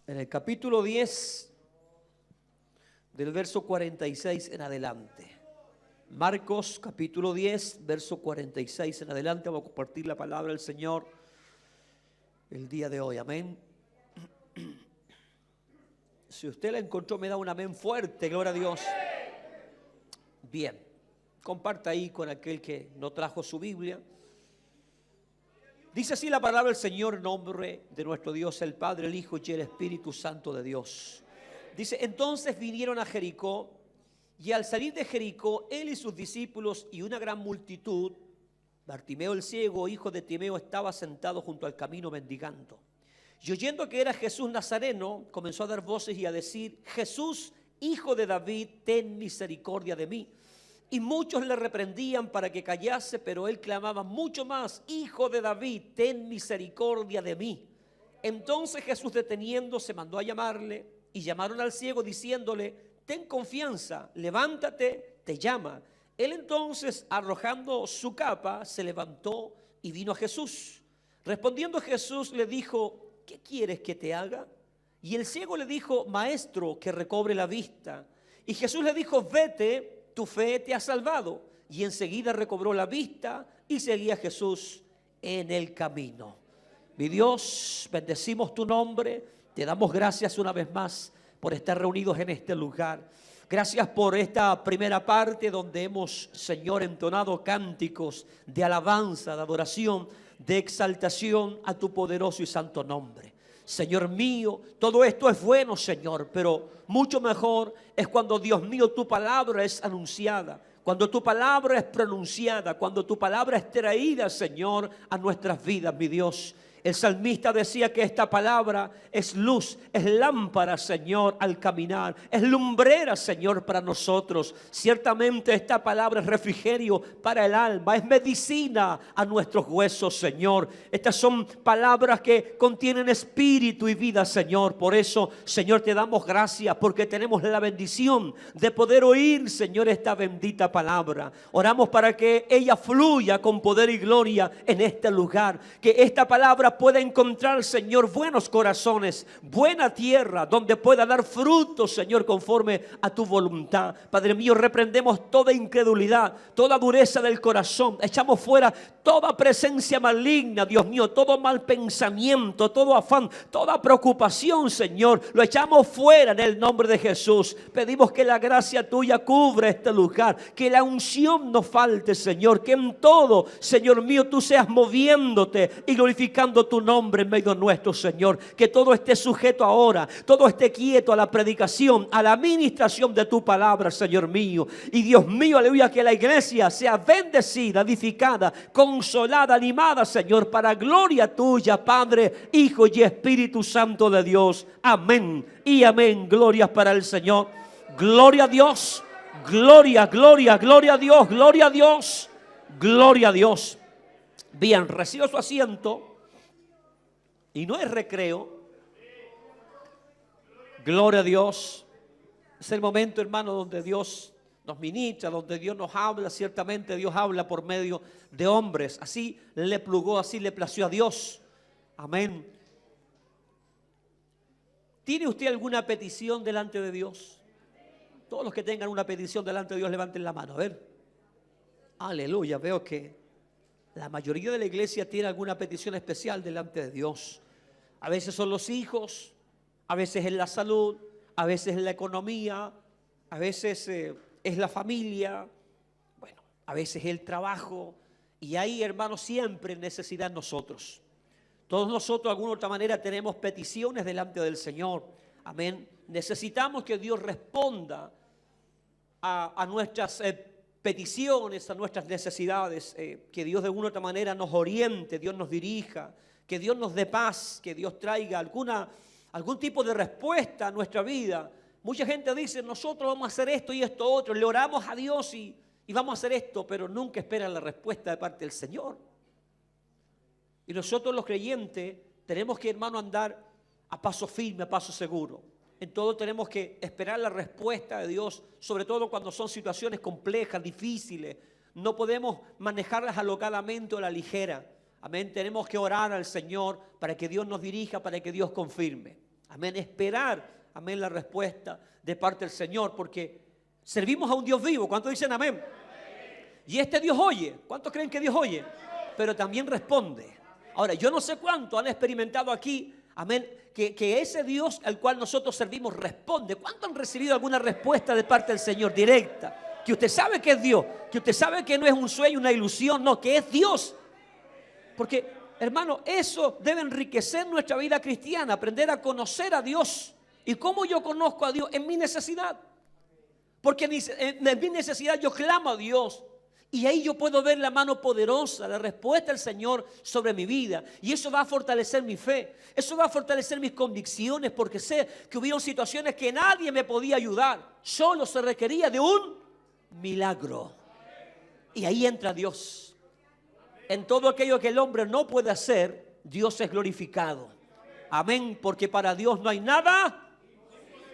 en el capítulo 10, del verso 46 en adelante. Marcos capítulo 10, verso 46 en adelante. Vamos a compartir la palabra del Señor el día de hoy. Amén. Si usted la encontró, me da un amén fuerte. Gloria a Dios. Bien, comparta ahí con aquel que no trajo su Biblia. Dice así la palabra del Señor en nombre de nuestro Dios, el Padre, el Hijo y el Espíritu Santo de Dios. Dice: entonces vinieron a Jericó, y al salir de Jericó, él y sus discípulos y una gran multitud, Bartimeo el ciego, hijo de Timeo, estaba sentado junto al camino mendigando. Y oyendo que era Jesús Nazareno, comenzó a dar voces y a decir: Jesús, hijo de David, ten misericordia de mí. Y muchos le reprendían para que callase, pero él clamaba mucho más: Hijo de David, ten misericordia de mí. Entonces Jesús, deteniéndose, mandó a llamarle, y llamaron al ciego diciéndole: ten confianza, levántate, te llama. Él entonces, arrojando su capa, se levantó y vino a Jesús. Respondiendo Jesús le dijo: ¿qué quieres que te haga? Y el ciego le dijo: Maestro, que recobre la vista. Y Jesús le dijo: vete, tu fe te ha salvado. Y enseguida recobró la vista y seguía a Jesús en el camino. Mi Dios, bendecimos tu nombre. Te damos gracias una vez más por estar reunidos en este lugar. Gracias por esta primera parte donde hemos, Señor, entonado cánticos de alabanza, de adoración, de exaltación a tu poderoso y santo nombre. Señor mío, todo esto es bueno, Señor, pero mucho mejor es cuando, Dios mío, tu palabra es anunciada, cuando tu palabra es pronunciada, cuando tu palabra es traída, Señor, a nuestras vidas, mi Dios. El salmista decía que esta palabra es luz, es lámpara, Señor, al caminar, es lumbrera, Señor, para nosotros. Ciertamente esta palabra es refrigerio para el alma, es medicina a nuestros huesos, Señor. Estas son palabras que contienen espíritu y vida, Señor. Por eso, Señor, te damos gracias porque tenemos la bendición de poder oír, Señor, esta bendita palabra. Oramos para que ella fluya con poder y gloria en este lugar, que esta palabra pueda encontrar, Señor, buenos corazones, buena tierra donde pueda dar frutos, Señor, conforme a tu voluntad. Padre mío, reprendemos toda incredulidad, toda dureza del corazón, echamos fuera toda presencia maligna, Dios mío, todo mal pensamiento, todo afán, toda preocupación, Señor, lo echamos fuera en el nombre de Jesús. Pedimos que la gracia tuya cubra este lugar, que la unción no falte, Señor, que en todo, Señor mío, tú seas moviéndote y glorificando tu nombre en medio nuestro, Señor. Que todo esté sujeto ahora, todo esté quieto a la predicación, a la administración de tu palabra, Señor mío. Y Dios mío, aleluya, que la iglesia sea bendecida, edificada, consolada, animada, Señor, para gloria tuya, Padre, Hijo y Espíritu Santo de Dios. Amén y amén. Gloria para el Señor. Gloria a Dios. Gloria, gloria, gloria a Dios. Gloria a Dios. Gloria a Dios. Bien, reciba su asiento. Y no es recreo. Gloria a Dios. Es el momento, hermano, donde Dios nos ministra, donde Dios nos habla. Ciertamente Dios habla por medio de hombres. Así le plugó, así le plació a Dios. Amén. ¿Tiene usted alguna petición delante de Dios? Todos los que tengan una petición delante de Dios, levanten la mano. A ver. Aleluya. Veo que la mayoría de la iglesia tiene alguna petición especial delante de Dios. A veces son los hijos, a veces es la salud, a veces es la economía, a veces es la familia, bueno, a veces es el trabajo. Y ahí, hermanos, siempre necesidad en nosotros. Todos nosotros de alguna u otra manera tenemos peticiones delante del Señor. Amén. Necesitamos que Dios responda a nuestras peticiones, a nuestras necesidades, que Dios de alguna u otra manera nos oriente, Dios nos dirija, que Dios nos dé paz, que Dios traiga algún tipo de respuesta a nuestra vida. Mucha gente dice: nosotros vamos a hacer esto y esto otro, le oramos a Dios y vamos a hacer esto, pero nunca esperan la respuesta de parte del Señor. Y nosotros los creyentes tenemos que, hermano, andar a paso firme, a paso seguro. En todo tenemos que esperar la respuesta de Dios, sobre todo cuando son situaciones complejas, difíciles. No podemos manejarlas alocadamente o a la ligera. Amén. Tenemos que orar al Señor para que Dios nos dirija, para que Dios confirme. Amén, esperar, amén, la respuesta de parte del Señor, porque servimos a un Dios vivo. ¿Cuántos dicen amén? Y este Dios oye. ¿Cuántos creen que Dios oye? Pero también responde. Ahora, yo no sé cuánto han experimentado aquí, amén, que ese Dios al cual nosotros servimos responde. ¿Cuánto han recibido alguna respuesta de parte del Señor directa? Que usted sabe que es Dios, que usted sabe que no es un sueño, una ilusión, no, que es Dios. Porque, hermano, eso debe enriquecer nuestra vida cristiana, aprender a conocer a Dios. ¿Y cómo yo conozco a Dios? En mi necesidad. Porque en mi necesidad yo clamo a Dios. Y ahí yo puedo ver la mano poderosa, la respuesta del Señor sobre mi vida. Y eso va a fortalecer mi fe. Eso va a fortalecer mis convicciones, porque sé que hubieron situaciones que nadie me podía ayudar. Solo se requería de un milagro. Y ahí entra Dios. En todo aquello que el hombre no puede hacer, Dios es glorificado. Amén, porque para Dios no hay nada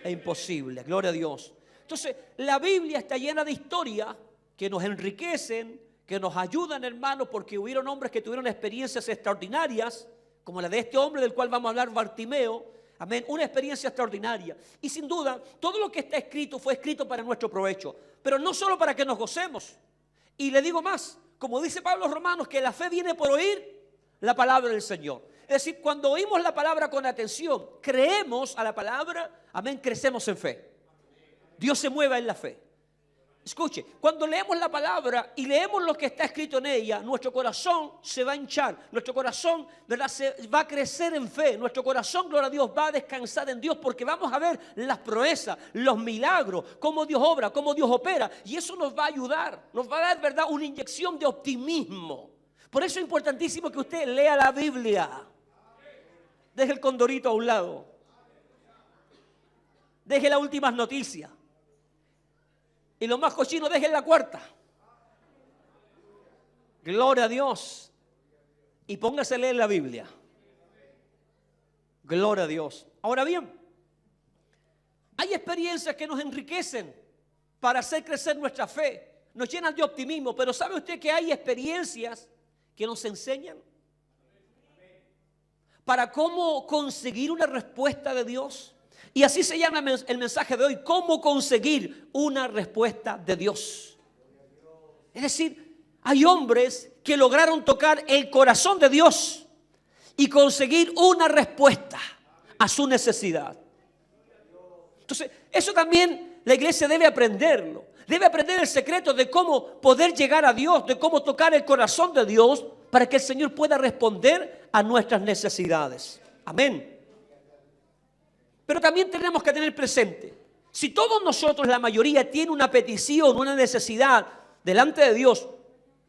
imposible. Gloria a Dios. Entonces, la Biblia está llena de historias que nos enriquecen, que nos ayudan, hermanos, porque hubieron hombres que tuvieron experiencias extraordinarias, como la de este hombre del cual vamos a hablar, Bartimeo. Amén, una experiencia extraordinaria. Y sin duda, todo lo que está escrito fue escrito para nuestro provecho, pero no solo para que nos gocemos. Y le digo más, como dice Pablo a los Romanos, que la fe viene por oír la palabra del Señor. Es decir, cuando oímos la palabra con atención, creemos a la palabra, amén, crecemos en fe. Dios se mueva en la fe. Escuche, cuando leemos la palabra y leemos lo que está escrito en ella, nuestro corazón se va a hinchar, nuestro corazón, ¿verdad?, se va a crecer en fe, nuestro corazón, gloria a Dios, va a descansar en Dios, porque vamos a ver las proezas, los milagros, cómo Dios obra, cómo Dios opera, y eso nos va a ayudar, nos va a dar, ¿verdad?, una inyección de optimismo. Por eso es importantísimo que usted lea la Biblia. Deje el Condorito a un lado, deje las últimas noticias. Y lo más cochino, dejen la cuarta. Gloria a Dios. Y póngase a leer la Biblia. Gloria a Dios. Ahora bien, hay experiencias que nos enriquecen para hacer crecer nuestra fe. Nos llenan de optimismo. Pero ¿sabe usted que hay experiencias que nos enseñan para cómo conseguir una respuesta de Dios? Y así se llama el mensaje de hoy: cómo conseguir una respuesta de Dios. Es decir, hay hombres que lograron tocar el corazón de Dios y conseguir una respuesta a su necesidad. Entonces, eso también la iglesia debe aprenderlo. Debe aprender el secreto de cómo poder llegar a Dios, de cómo tocar el corazón de Dios para que el Señor pueda responder a nuestras necesidades. Amén. Pero también tenemos que tener presente, si todos nosotros, la mayoría, tiene una petición, una necesidad delante de Dios,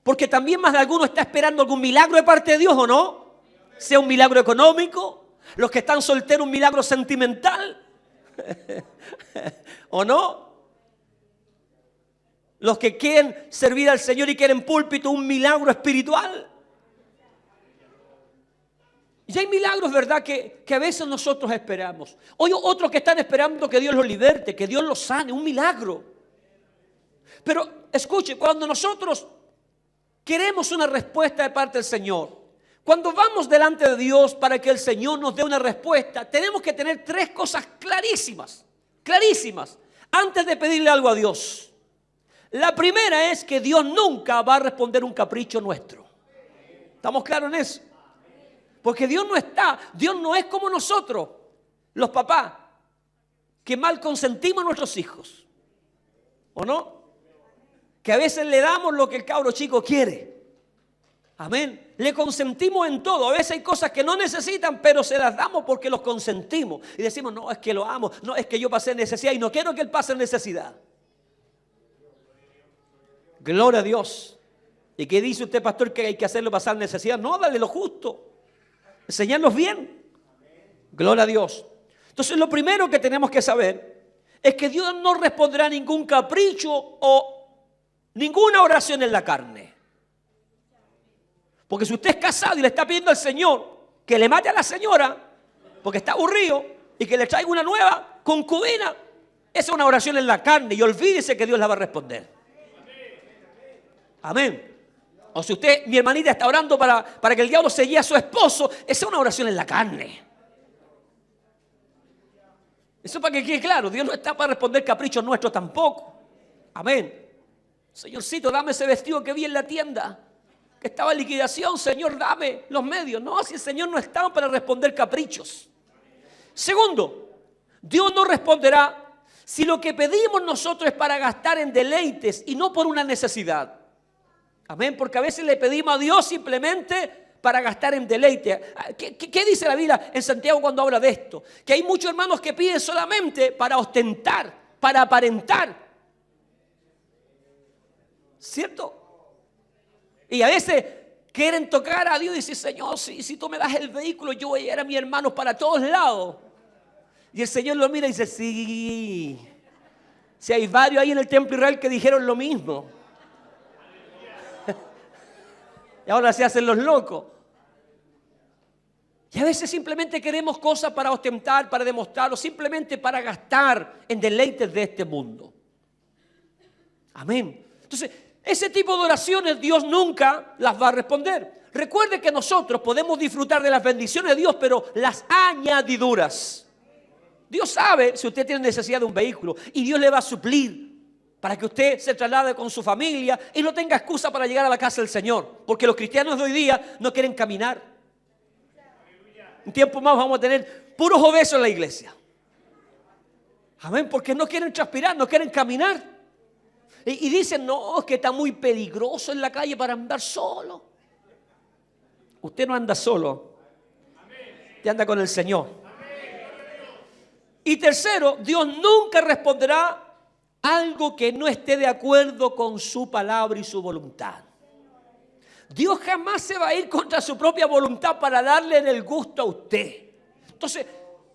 porque también más de alguno está esperando algún milagro de parte de Dios, ¿o no? Sea un milagro económico, los que están solteros, un milagro sentimental, ¿o no? Los que quieren servir al Señor y quieren púlpito, un milagro espiritual. Y hay milagros, ¿verdad?, que a veces nosotros esperamos. Hoy otros que están esperando que Dios los liberte, que Dios los sane, un milagro. Pero escuche, cuando nosotros queremos una respuesta de parte del Señor, cuando vamos delante de Dios para que el Señor nos dé una respuesta, tenemos que tener tres cosas clarísimas, clarísimas, antes de pedirle algo a Dios. La primera es que Dios nunca va a responder un capricho nuestro. ¿Estamos claros en eso? Porque Dios no es como nosotros, los papás, que mal consentimos a nuestros hijos. ¿O no? Que a veces le damos lo que el cabro chico quiere. Amén. Le consentimos en todo. A veces hay cosas que no necesitan, pero se las damos porque los consentimos. Y decimos, no, es que lo amo, no, es que yo pasé necesidad y no quiero que él pase necesidad. Gloria a Dios. ¿Y qué dice usted, pastor, que hay que hacerlo pasar necesidad? No, dale lo justo. Enseñarlos bien. Gloria a Dios. Entonces lo primero que tenemos que saber es que Dios no responderá a ningún capricho o ninguna oración en la carne. Porque si usted es casado y le está pidiendo al Señor que le mate a la señora porque está aburrido y que le traiga una nueva concubina, esa es una oración en la carne y olvídese que Dios la va a responder. Amén. O si usted, mi hermanita, está orando para que el diablo se lleve a su esposo, esa es una oración en la carne. Eso para que quede claro, Dios no está para responder caprichos nuestros tampoco. Amén. Señorcito, dame ese vestido que vi en la tienda, que estaba en liquidación. Señor, dame los medios. No, si el Señor no está para responder caprichos. Segundo, Dios no responderá si lo que pedimos nosotros es para gastar en deleites y no por una necesidad. Amén, porque a veces le pedimos a Dios simplemente para gastar en deleite. ¿Qué dice la Biblia en Santiago cuando habla de esto? Que hay muchos hermanos que piden solamente para ostentar, para aparentar. ¿Cierto? Y a veces quieren tocar a Dios y decir, Señor, si tú me das el vehículo, yo voy a llevar a mis hermanos para todos lados. Y el Señor lo mira y dice, sí. Si hay varios ahí en el templo Israel que dijeron lo mismo. Y ahora se hacen los locos. Y a veces simplemente queremos cosas para ostentar, para demostrar, o simplemente para gastar en deleites de este mundo. Amén. Entonces, ese tipo de oraciones Dios nunca las va a responder. Recuerde que nosotros podemos disfrutar de las bendiciones de Dios, pero las añadiduras. Dios sabe si usted tiene necesidad de un vehículo y Dios le va a suplir para que usted se traslade con su familia y no tenga excusa para llegar a la casa del Señor. Porque los cristianos de hoy día no quieren caminar. Un tiempo más vamos a tener puros obesos en la iglesia. Amén, porque no quieren transpirar, no quieren caminar. Y dicen, no, es que está muy peligroso en la calle para andar solo. Usted no anda solo. Usted anda con el Señor. Y tercero, Dios nunca responderá algo que no esté de acuerdo con su palabra y su voluntad. Dios jamás se va a ir contra su propia voluntad para darle el gusto a usted. Entonces,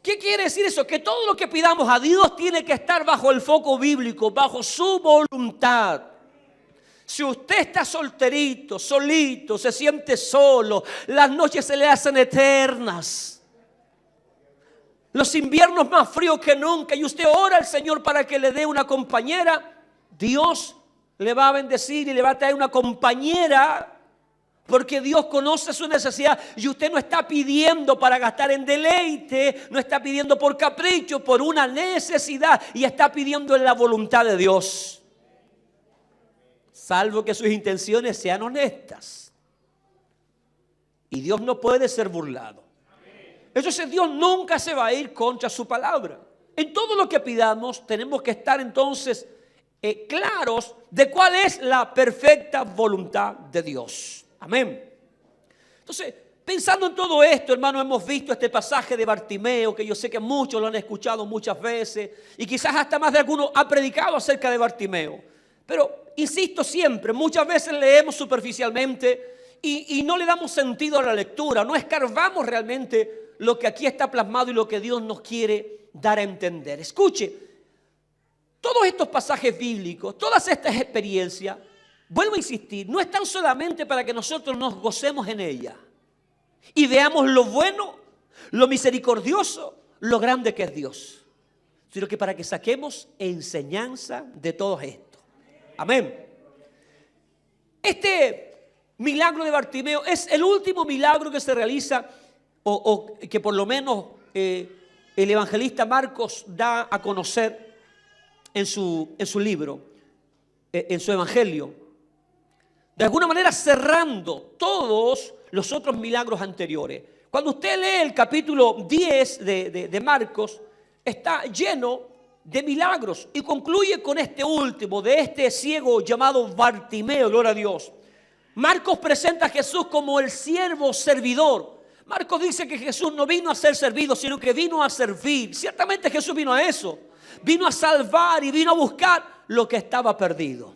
¿qué quiere decir eso? Que todo lo que pidamos a Dios tiene que estar bajo el foco bíblico, bajo su voluntad. Si usted está solterito, solito, se siente solo, las noches se le hacen eternas, los inviernos más fríos que nunca, y usted ora al Señor para que le dé una compañera, Dios le va a bendecir y le va a traer una compañera, porque Dios conoce su necesidad y usted no está pidiendo para gastar en deleite, no está pidiendo por capricho, por una necesidad, y está pidiendo en la voluntad de Dios. Salvo que sus intenciones sean honestas. Y Dios no puede ser burlado. Entonces Dios nunca se va a ir contra su palabra. En todo lo que pidamos tenemos que estar entonces claros de cuál es la perfecta voluntad de Dios. Amén. Entonces, pensando en todo esto, hermano, hemos visto este pasaje de Bartimeo, que yo sé que muchos lo han escuchado muchas veces, y quizás hasta más de alguno ha predicado acerca de Bartimeo. Pero, insisto siempre, muchas veces leemos superficialmente y no le damos sentido a la lectura, no escarbamos realmente lo que aquí está plasmado y lo que Dios nos quiere dar a entender. Escuche, todos estos pasajes bíblicos, todas estas experiencias, vuelvo a insistir, no están solamente para que nosotros nos gocemos en ellas y veamos lo bueno, lo misericordioso, lo grande que es Dios, sino que para que saquemos enseñanza de todo esto. Amén. Este milagro de Bartimeo es el último milagro que se realiza o que por lo menos el evangelista Marcos da a conocer en su libro, en su evangelio. De alguna manera cerrando todos los otros milagros anteriores. Cuando usted lee el capítulo 10 de Marcos, está lleno de milagros y concluye con este último, de este ciego llamado Bartimeo, gloria a Dios. Marcos presenta a Jesús como el siervo servidor. Marcos dice que Jesús no vino a ser servido, sino que vino a servir. Ciertamente Jesús vino a eso. Vino a salvar y vino a buscar lo que estaba perdido.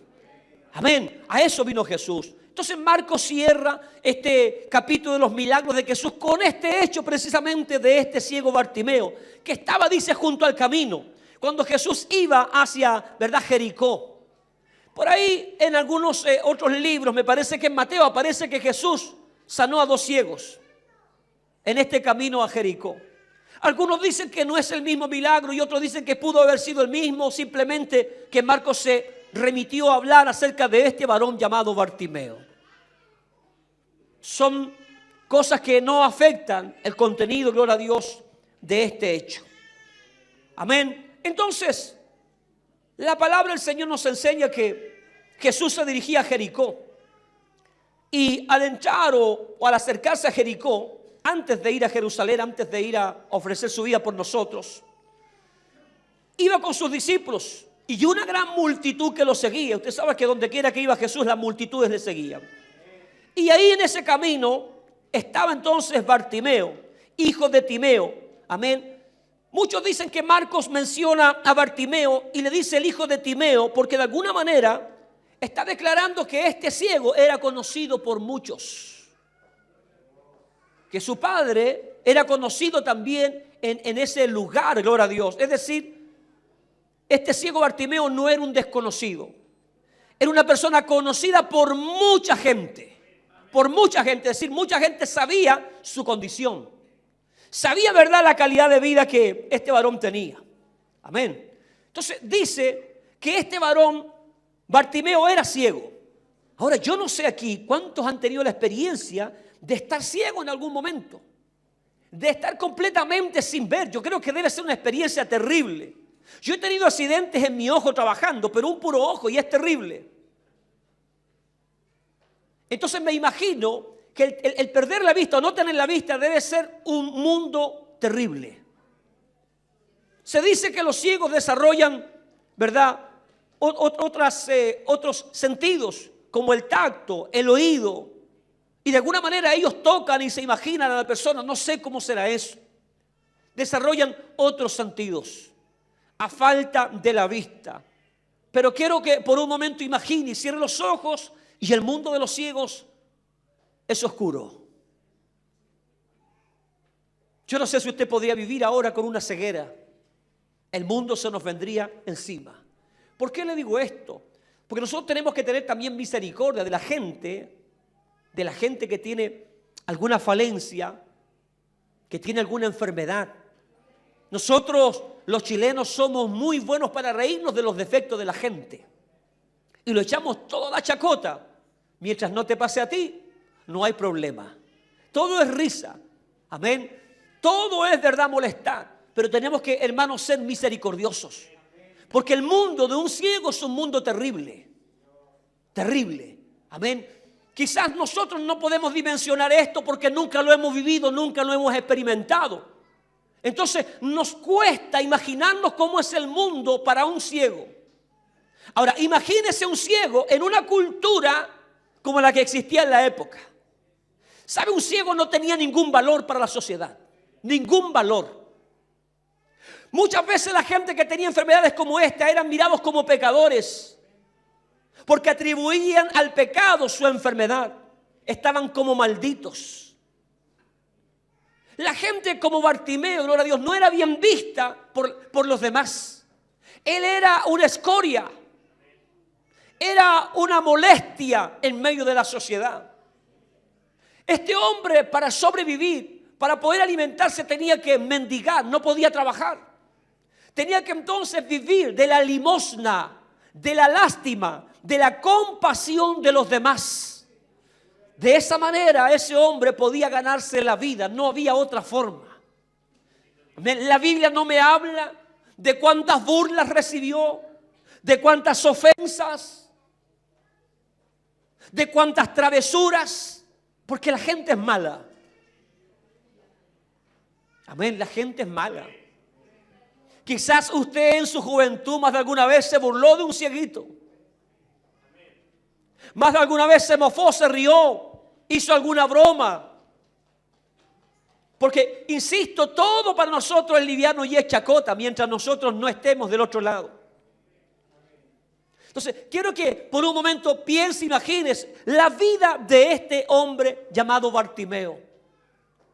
Amén. A eso vino Jesús. Entonces Marcos cierra este capítulo de los milagros de Jesús con este hecho precisamente de este ciego Bartimeo, que estaba, dice, junto al camino, cuando Jesús iba hacia, ¿verdad?, Jericó. Por ahí en algunos otros libros, me parece que en Mateo aparece que Jesús sanó a 2 ciegos en este camino a Jericó. Algunos dicen que no es el mismo milagro y otros dicen que pudo haber sido el mismo, simplemente que Marcos se remitió a hablar acerca de este varón llamado Bartimeo. Son cosas que no afectan el contenido, gloria a Dios, de este hecho. Amén. Entonces, la palabra del Señor nos enseña que Jesús se dirigía a Jericó. Y al entrar o al acercarse a Jericó, antes de ir a Jerusalén, antes de ir a ofrecer su vida por nosotros, iba con sus discípulos y una gran multitud que lo seguía. Usted sabe que donde quiera que iba Jesús, las multitudes le seguían. Y ahí en ese camino estaba entonces Bartimeo, hijo de Timeo. Amén. Muchos dicen que Marcos menciona a Bartimeo y le dice el hijo de Timeo porque de alguna manera está declarando que este ciego era conocido por muchos. Que su padre era conocido también en ese lugar, gloria a Dios. Es decir, este ciego Bartimeo no era un desconocido. Era una persona conocida por mucha gente. Por mucha gente, es decir, mucha gente sabía su condición. Sabía, ¿verdad?, la calidad de vida que este varón tenía. Amén. Entonces dice que este varón, Bartimeo, era ciego. Ahora, yo no sé aquí cuántos han tenido la experiencia de estar ciego en algún momento. De estar completamente sin ver. Yo creo que debe ser una experiencia terrible. Yo he tenido accidentes en mi ojo trabajando, pero un puro ojo y es terrible. Entonces me imagino que el perder la vista o no tener la vista debe ser un mundo terrible. Se dice que los ciegos desarrollan, ¿verdad?, otros sentidos como el tacto, el oído. Y de alguna manera ellos tocan y se imaginan a la persona, no sé cómo será eso. Desarrollan otros sentidos a falta de la vista. Pero quiero que por un momento imagine y cierre los ojos y el mundo de los ciegos es oscuro. Yo no sé si usted podría vivir ahora con una ceguera. El mundo se nos vendría encima. ¿Por qué le digo esto? Porque nosotros tenemos que tener también misericordia de la gente que tiene alguna falencia, que tiene alguna enfermedad. Nosotros, los chilenos, somos muy buenos para reírnos de los defectos de la gente. Y lo echamos todo a la chacota. Mientras no te pase a ti, no hay problema. Todo es risa. Amén. Todo es verdad molestar. Pero tenemos que, hermanos, ser misericordiosos. Porque el mundo de un ciego es un mundo terrible. Terrible. Amén. Quizás nosotros no podemos dimensionar esto porque nunca lo hemos vivido, nunca lo hemos experimentado. Entonces nos cuesta imaginarnos cómo es el mundo para un ciego. Ahora, imagínese un ciego en una cultura como la que existía en la época. ¿Sabe? Un ciego no tenía ningún valor para la sociedad. Ningún valor. Muchas veces la gente que tenía enfermedades como esta eran mirados como pecadores. Porque atribuían al pecado su enfermedad. Estaban como malditos. La gente como Bartimeo, gloria a Dios, no era bien vista por los demás. Él era una escoria. Era una molestia en medio de la sociedad. Este hombre, para sobrevivir, para poder alimentarse, tenía que mendigar, no podía trabajar. Tenía que entonces vivir de la limosna, de la lástima, de la compasión de los demás. De esa manera ese hombre podía ganarse la vida, no había otra forma. La Biblia no me habla de cuántas burlas recibió, de cuántas ofensas, de cuántas travesuras, porque la gente es mala. Amén, la gente es mala. Quizás usted en su juventud más de alguna vez se burló de un cieguito. Más de alguna vez se mofó, se rió, hizo alguna broma. Porque, insisto, todo para nosotros es liviano y es chacota mientras nosotros no estemos del otro lado. Entonces, quiero que por un momento piense, imagines la vida de este hombre llamado Bartimeo.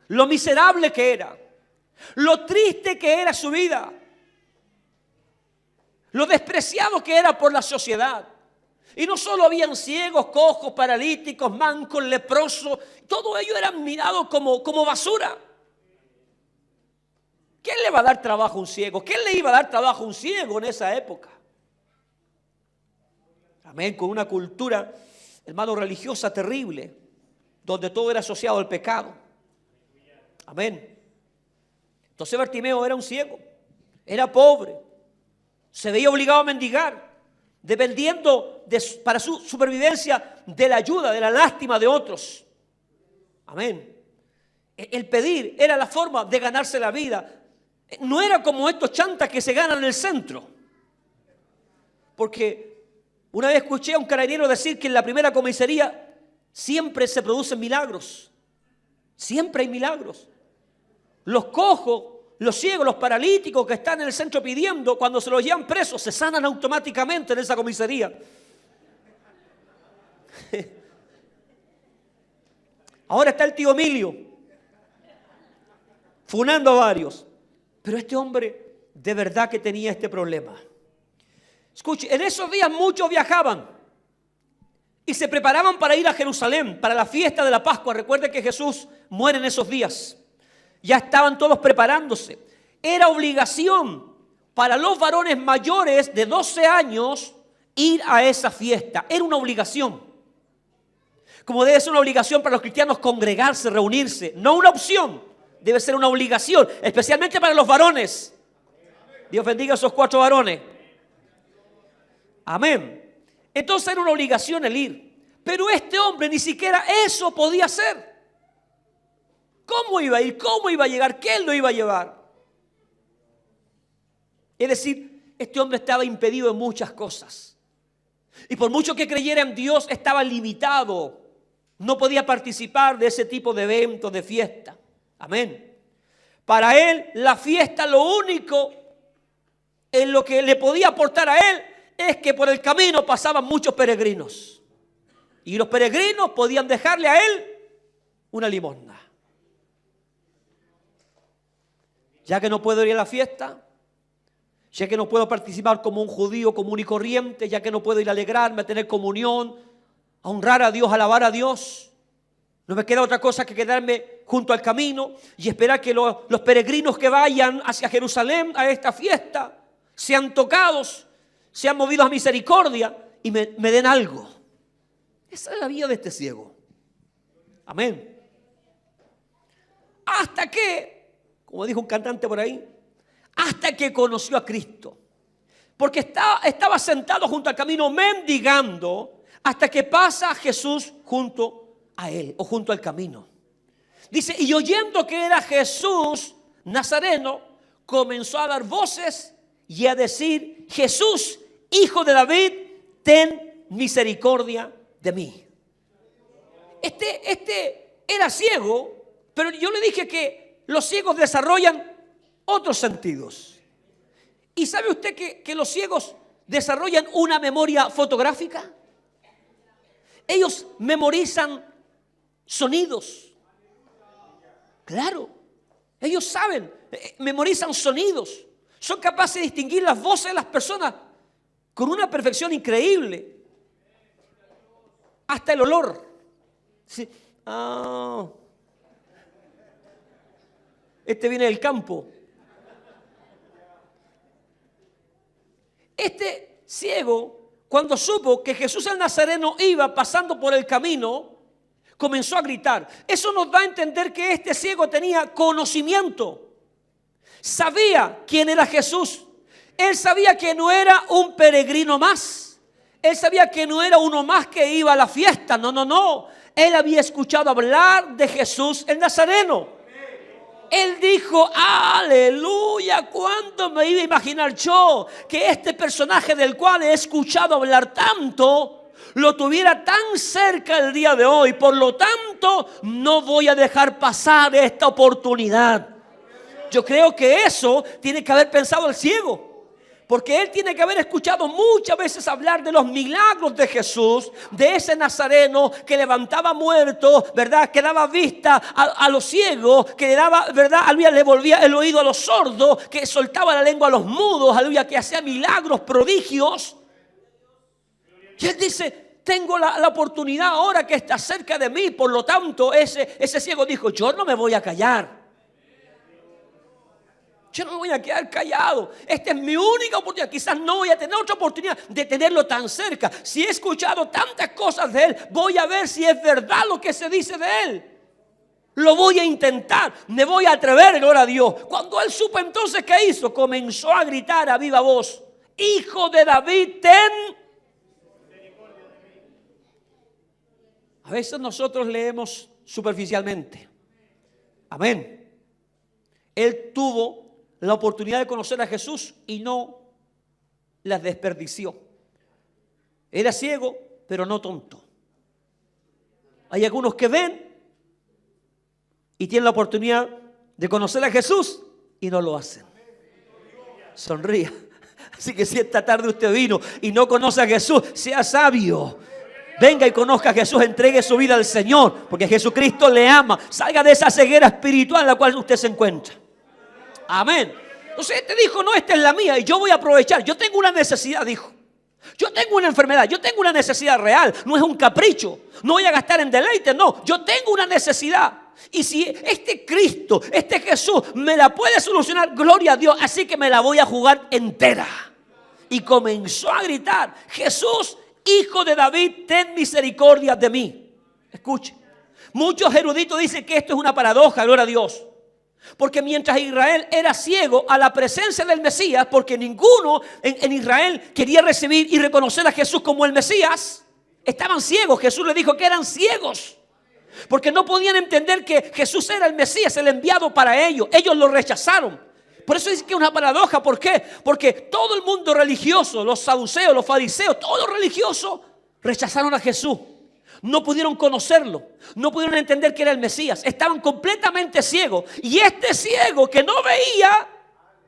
Lo miserable que era. Lo triste que era su vida. Lo despreciado que era por la sociedad. Y no solo habían ciegos, cojos, paralíticos, mancos, leprosos. Todos ellos eran mirados como basura. ¿Quién le va a dar trabajo a un ciego? ¿Quién le iba a dar trabajo a un ciego en esa época? Amén, con una cultura, hermano, religiosa terrible, donde todo era asociado al pecado. Amén. Entonces Bartimeo era un ciego. Era pobre. Se veía obligado a mendigar, dependiendo para su supervivencia de la ayuda, de la lástima de otros. Amén. El pedir era la forma de ganarse la vida. No era como estos chantas que se ganan en el centro. Porque una vez escuché a un carabinero decir que en la primera comisaría siempre se producen milagros. Siempre hay milagros. Los cojos, los ciegos, los paralíticos que están en el centro pidiendo, cuando se los llevan presos, se sanan automáticamente en esa comisaría. Ahora está el tío Emilio, funando a varios. Pero este hombre de verdad que tenía este problema. Escuche, en esos días muchos viajaban y se preparaban para ir a Jerusalén, para la fiesta de la Pascua. Recuerde que Jesús muere en esos días. Ya estaban todos preparándose. Era obligación para los varones mayores de 12 años ir a esa fiesta. Era una obligación. Como debe ser una obligación para los cristianos congregarse, reunirse. No una opción, debe ser una obligación, especialmente para los varones. Dios bendiga a esos 4 varones. Amén. Entonces era una obligación el ir. Pero este hombre ni siquiera eso podía hacer. ¿Cómo iba a ir? ¿Cómo iba a llegar? ¿Quién lo iba a llevar? Es decir, este hombre estaba impedido en muchas cosas. Y por mucho que creyera en Dios, estaba limitado. No podía participar de ese tipo de eventos, de fiesta. Amén. Para él, la fiesta, lo único en lo que le podía aportar a él es que por el camino pasaban muchos peregrinos. Y los peregrinos podían dejarle a él una limosna. Ya que no puedo ir a la fiesta, ya que no puedo participar como un judío común y corriente, ya que no puedo ir a alegrarme, a tener comunión, a honrar a Dios, a alabar a Dios, no me queda otra cosa que quedarme junto al camino y esperar que los peregrinos que vayan hacia Jerusalén a esta fiesta sean tocados, sean movidos a misericordia y me den algo. Esa es la vida de este ciego. Amén. Hasta que, como dijo un cantante por ahí, hasta que conoció a Cristo. Porque estaba sentado junto al camino mendigando hasta que pasa Jesús junto a él o junto al camino. Dice, y oyendo que era Jesús Nazareno, comenzó a dar voces y a decir, Jesús, hijo de David, ten misericordia de mí. Este era ciego, pero yo le dije que los ciegos desarrollan otros sentidos. ¿Y sabe usted que los ciegos desarrollan una memoria fotográfica? Ellos memorizan sonidos. Claro, ellos saben, memorizan sonidos. Son capaces de distinguir las voces de las personas con una perfección increíble. Hasta el olor. Sí. Este viene del campo. Este ciego, cuando supo que Jesús el Nazareno iba pasando por el camino, comenzó a gritar. Eso nos da a entender que este ciego tenía conocimiento. Sabía quién era Jesús. Él sabía que no era un peregrino más. Él sabía que no era uno más que iba a la fiesta. No. Él había escuchado hablar de Jesús el Nazareno. Él dijo, aleluya, ¿cuándo me iba a imaginar yo que este personaje del cual he escuchado hablar tanto lo tuviera tan cerca el día de hoy? Por lo tanto, no voy a dejar pasar esta oportunidad. Yo creo que eso tiene que haber pensado el ciego. Porque él tiene que haber escuchado muchas veces hablar de los milagros de Jesús, de ese Nazareno que levantaba muertos, ¿verdad? Que daba vista a los ciegos, que le daba, ¿verdad? Aleluya, le volvía el oído a los sordos, que soltaba la lengua a los mudos, aleluya, que hacía milagros, prodigios. Y él dice, tengo la oportunidad ahora que está cerca de mí. Por lo tanto, ese ciego dijo, yo no me voy a callar. Yo no me voy a quedar callado. Esta es mi única oportunidad. Quizás no voy a tener otra oportunidad de tenerlo tan cerca. Si he escuchado tantas cosas de él, voy a ver si es verdad lo que se dice de él. Lo voy a intentar, me voy a atrever, gloria a Dios. Cuando él supo entonces, ¿qué hizo? Comenzó a gritar a viva voz: Hijo de David, ten. A veces nosotros leemos superficialmente. Amén. Él tuvo la oportunidad de conocer a Jesús y no la desperdició. Era ciego, pero no tonto. Hay algunos que ven y tienen la oportunidad de conocer a Jesús y no lo hacen. Sonría. Así que si esta tarde usted vino y no conoce a Jesús, sea sabio. Venga y conozca a Jesús, entregue su vida al Señor, porque Jesucristo le ama. Salga de esa ceguera espiritual en la cual usted se encuentra. Amén. Entonces este dijo: no, esta es la mía y yo voy a aprovechar. Yo tengo una necesidad, dijo. Yo tengo una enfermedad, yo tengo una necesidad real. No es un capricho, no voy a gastar en deleite, no. Yo tengo una necesidad. Y si este Cristo, este Jesús me la puede solucionar, gloria a Dios. Así que me la voy a jugar entera. Y comenzó a gritar: Jesús, Hijo de David, ten misericordia de mí. Escuche, muchos eruditos dicen que esto es una paradoja, gloria a Dios. Porque mientras Israel era ciego a la presencia del Mesías, porque ninguno en Israel quería recibir y reconocer a Jesús como el Mesías, estaban ciegos. Jesús les dijo que eran ciegos, porque no podían entender que Jesús era el Mesías, el enviado para ellos. Ellos lo rechazaron. Por eso dice que es una paradoja. ¿Por qué? Porque todo el mundo religioso, los saduceos, los fariseos, todos los religiosos rechazaron a Jesús. No pudieron conocerlo, no pudieron entender que era el Mesías. Estaban completamente ciegos. Y este ciego que no veía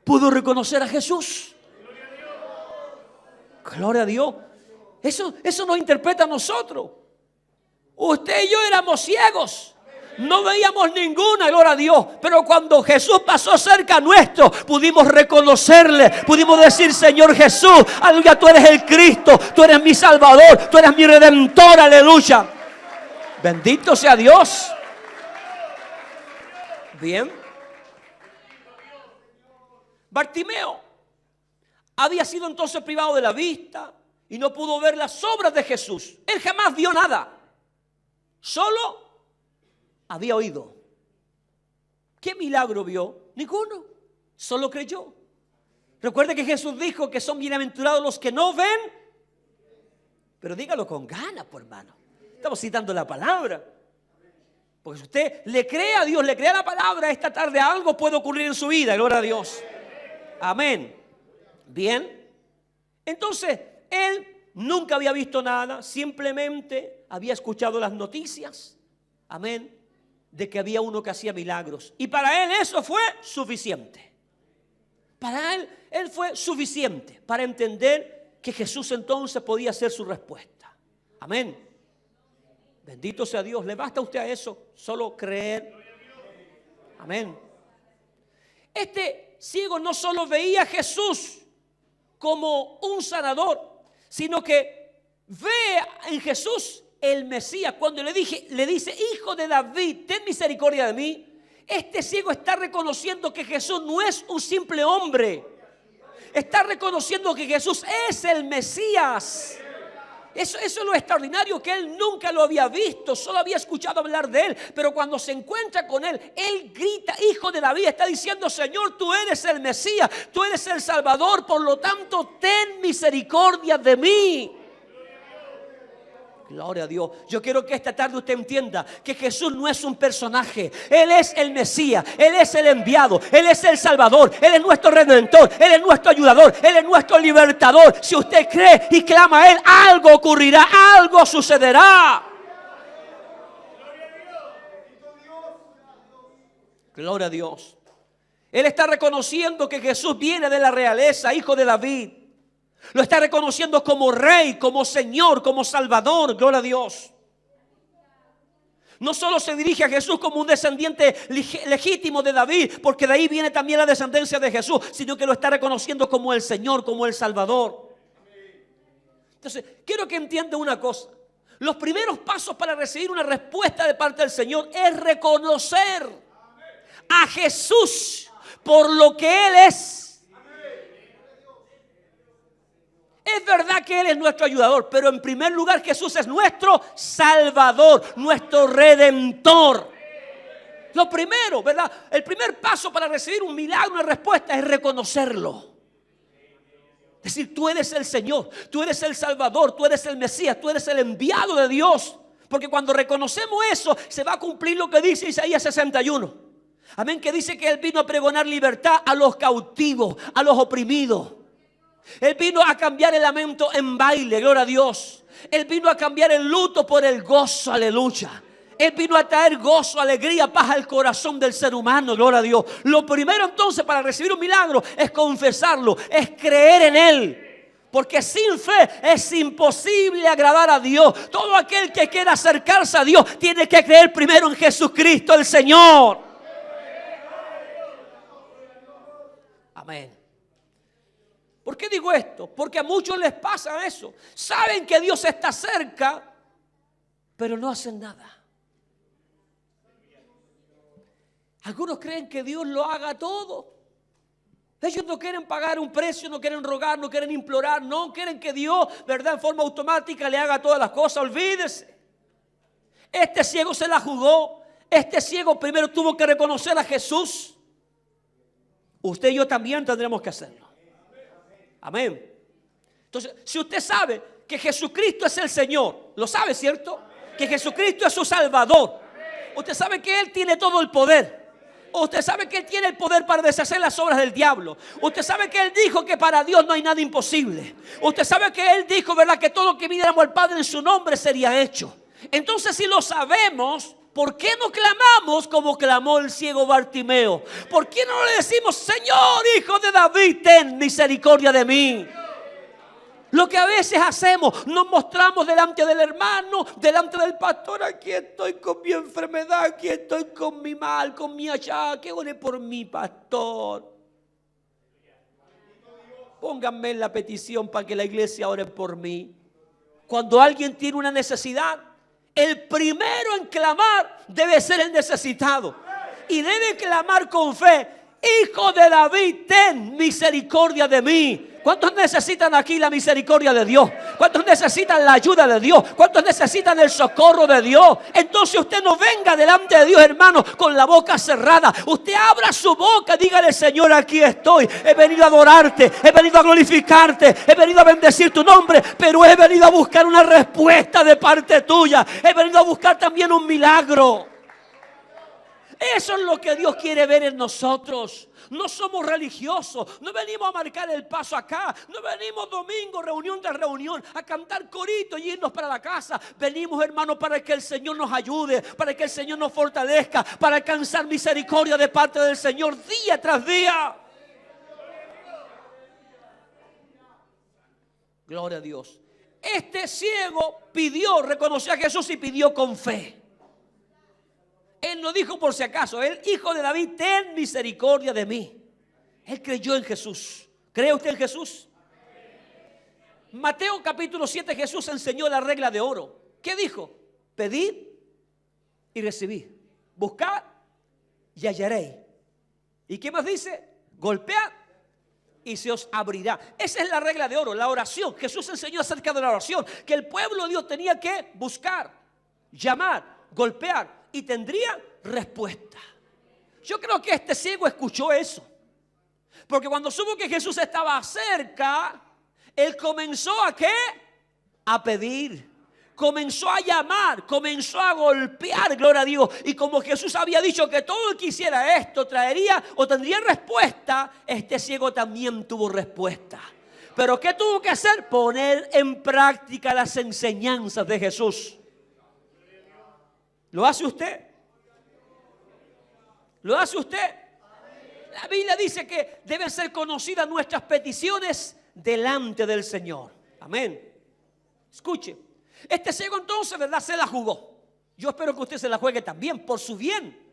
pudo reconocer a Jesús. Gloria a Dios. Eso nos interpreta a nosotros. Usted y yo éramos ciegos, no veíamos ninguna, gloria a Dios. Pero cuando Jesús pasó cerca nuestro, pudimos reconocerle, pudimos decir: Señor Jesús, aleluya, tú eres el Cristo, tú eres mi Salvador, tú eres mi Redentor, aleluya. Bendito sea Dios. Bien. Bartimeo había sido entonces privado de la vista y no pudo ver las obras de Jesús. Él jamás vio nada, solo había oído. ¿Qué milagro vio? Ninguno, solo creyó. Recuerde que Jesús dijo que son bienaventurados los que no ven, pero dígalo con ganas, por hermano. Estamos citando la palabra. Porque si usted le cree a Dios, le cree a la palabra, esta tarde algo puede ocurrir en su vida. Gloria a Dios. Amén. Bien. Entonces, él nunca había visto nada, simplemente había escuchado las noticias. Amén. De que había uno que hacía milagros. Y para él eso fue suficiente. Para él fue suficiente para entender que Jesús entonces podía ser su respuesta. Amén. Bendito sea Dios. ¿Le basta a usted a eso? Solo creer. Amén. Este ciego no solo veía a Jesús como un sanador, sino que ve en Jesús el Mesías. Cuando le dice: Hijo de David, ten misericordia de mí. Este ciego está reconociendo que Jesús no es un simple hombre. Está reconociendo que Jesús es el Mesías. Eso es lo extraordinario, que él nunca lo había visto, solo había escuchado hablar de él. Pero cuando se encuentra con él, él grita: Hijo de David. Está diciendo: Señor, tú eres el Mesías, tú eres el Salvador, por lo tanto ten misericordia de mí. Gloria a Dios. Yo quiero que esta tarde usted entienda que Jesús no es un personaje. Él es el Mesías, Él es el enviado, Él es el Salvador, Él es nuestro Redentor, Él es nuestro ayudador, Él es nuestro libertador. Si usted cree y clama a Él, algo ocurrirá, algo sucederá. Gloria a Dios. Él está reconociendo que Jesús viene de la realeza, hijo de David. Lo está reconociendo como Rey, como Señor, como Salvador. Gloria a Dios. No solo se dirige a Jesús como un descendiente legítimo de David, porque de ahí viene también la descendencia de Jesús, sino que lo está reconociendo como el Señor, como el Salvador. Entonces, quiero que entienda una cosa. Los primeros pasos para recibir una respuesta de parte del Señor es reconocer a Jesús por lo que Él es. Es verdad que Él es nuestro ayudador, pero en primer lugar Jesús es nuestro Salvador, nuestro Redentor. Lo primero, ¿verdad? El primer paso para recibir un milagro, una respuesta, es reconocerlo. Es decir, tú eres el Señor, tú eres el Salvador, tú eres el Mesías, tú eres el enviado de Dios. Porque cuando reconocemos eso, se va a cumplir lo que dice Isaías 61. Amén, que dice que Él vino a pregonar libertad a los cautivos, a los oprimidos. Él vino a cambiar el lamento en baile, gloria a Dios. Él vino a cambiar el luto por el gozo, aleluya. Él vino a traer gozo, alegría, paz al corazón del ser humano, gloria a Dios. Lo primero entonces para recibir un milagro es confesarlo, es creer en Él. Porque sin fe es imposible agradar a Dios. Todo aquel que quiera acercarse a Dios tiene que creer primero en Jesucristo el Señor. Amén. ¿Por qué digo esto? Porque a muchos les pasa eso. Saben que Dios está cerca, pero no hacen nada. Algunos creen que Dios lo haga todo. Ellos no quieren pagar un precio, no quieren rogar, no quieren implorar, no quieren que Dios, ¿verdad?, en forma automática le haga todas las cosas. Olvídese. Este ciego se la jugó. Este ciego primero tuvo que reconocer a Jesús. Usted y yo también tendremos que hacerlo. Amén. Entonces, si usted sabe que Jesucristo es el Señor, lo sabe, ¿cierto? Que Jesucristo es su Salvador. Usted sabe que Él tiene todo el poder. Usted sabe que Él tiene el poder para deshacer las obras del diablo. Usted sabe que Él dijo que para Dios no hay nada imposible. Usted sabe que Él dijo, ¿verdad?, que todo lo que pidiéramos al Padre en su nombre sería hecho. Entonces, si lo sabemos, ¿por qué no clamamos como clamó el ciego Bartimeo? ¿Por qué no le decimos, Señor, Hijo de David, ten misericordia de mí? Lo que a veces hacemos, nos mostramos delante del hermano, delante del pastor. Aquí estoy con mi enfermedad, aquí estoy con mi mal, con mi achaque, que ore por mí, pastor. Pónganme en la petición para que la iglesia ore por mí. Cuando alguien tiene una necesidad, el primero en clamar debe ser el necesitado. Y debe clamar con fe, Hijo de David, ten misericordia de mí. ¿Cuántos necesitan aquí la misericordia de Dios? ¿Cuántos necesitan la ayuda de Dios? ¿Cuántos necesitan el socorro de Dios? Entonces usted no venga delante de Dios, hermano, con la boca cerrada. Usted abra su boca, dígale, Señor, aquí estoy. He venido a adorarte, he venido a glorificarte, he venido a bendecir tu nombre, pero he venido a buscar una respuesta de parte tuya. He venido a buscar también un milagro. Eso es lo que Dios quiere ver en nosotros. No somos religiosos, no venimos a marcar el paso acá, no venimos domingo, reunión tras reunión, a cantar corito y irnos para la casa. Venimos, hermano, para que el Señor nos ayude, para que el Señor nos fortalezca, para alcanzar misericordia de parte del Señor día tras día. Gloria a Dios. Este ciego pidió, reconoció a Jesús y pidió con fe. Él no dijo por si acaso, Él, Hijo de David, ten misericordia de mí. Él creyó en Jesús. ¿Cree usted en Jesús? Mateo capítulo 7, Jesús enseñó la regla de oro. ¿Qué dijo? Pedid y recibid. Buscad y hallaréis. ¿Y qué más dice? Golpead y se os abrirá. Esa es la regla de oro, la oración. Jesús enseñó acerca de la oración, que el pueblo de Dios tenía que buscar, llamar, golpear, y tendría respuesta. Yo creo que este ciego escuchó eso, porque cuando supo que Jesús estaba cerca, él comenzó a ¿qué? A pedir, comenzó a llamar, comenzó a golpear, gloria a Dios. Y como Jesús había dicho que todo el que hiciera esto traería o tendría respuesta, este ciego también tuvo respuesta. Pero ¿qué tuvo que hacer? Poner en práctica las enseñanzas de Jesús. ¿Lo hace usted? ¿Lo hace usted? La Biblia dice que deben ser conocidas nuestras peticiones delante del Señor. Amén. Escuche, este ciego entonces, ¿verdad?, se la jugó. Yo espero que usted se la juegue también por su bien.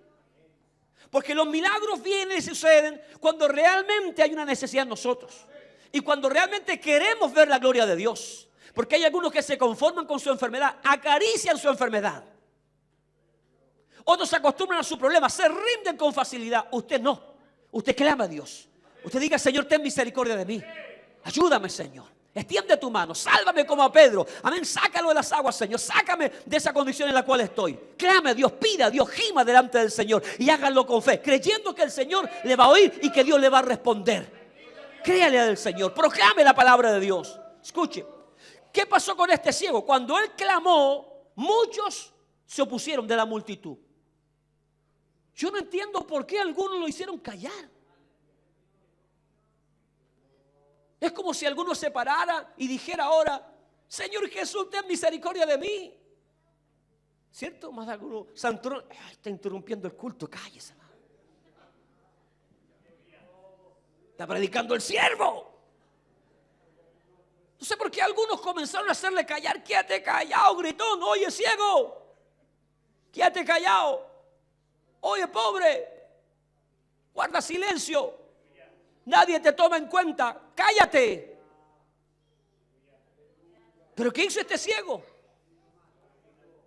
Porque los milagros vienen y suceden cuando realmente hay una necesidad en nosotros. Y cuando realmente queremos ver la gloria de Dios. Porque hay algunos que se conforman con su enfermedad, acarician su enfermedad. Otros se acostumbran a su problema, se rinden con facilidad. Usted no. Usted clama a Dios. Usted diga, Señor, ten misericordia de mí. Ayúdame, Señor. Extiende tu mano, sálvame como a Pedro. Amén, sácalo de las aguas, Señor. Sácame de esa condición en la cual estoy. Clame a Dios, pida a Dios, gima delante del Señor y háganlo con fe, creyendo que el Señor le va a oír y que Dios le va a responder. Créale al Señor, proclame la palabra de Dios. Escuche, ¿qué pasó con este ciego? Cuando él clamó, muchos se opusieron de la multitud. Yo no entiendo por qué algunos lo hicieron callar. Es como si alguno se parara y dijera ahora: Señor Jesús, ten misericordia de mí. ¿Cierto? Más de alguno, Santrón, está interrumpiendo el culto, cállese. Está predicando el siervo. No sé por qué algunos comenzaron a hacerle callar. Quédate callado, gritón. Oye, ciego, quédate callado. Oye, pobre, guarda silencio. Nadie te toma en cuenta. Cállate. ¿Pero qué hizo este ciego?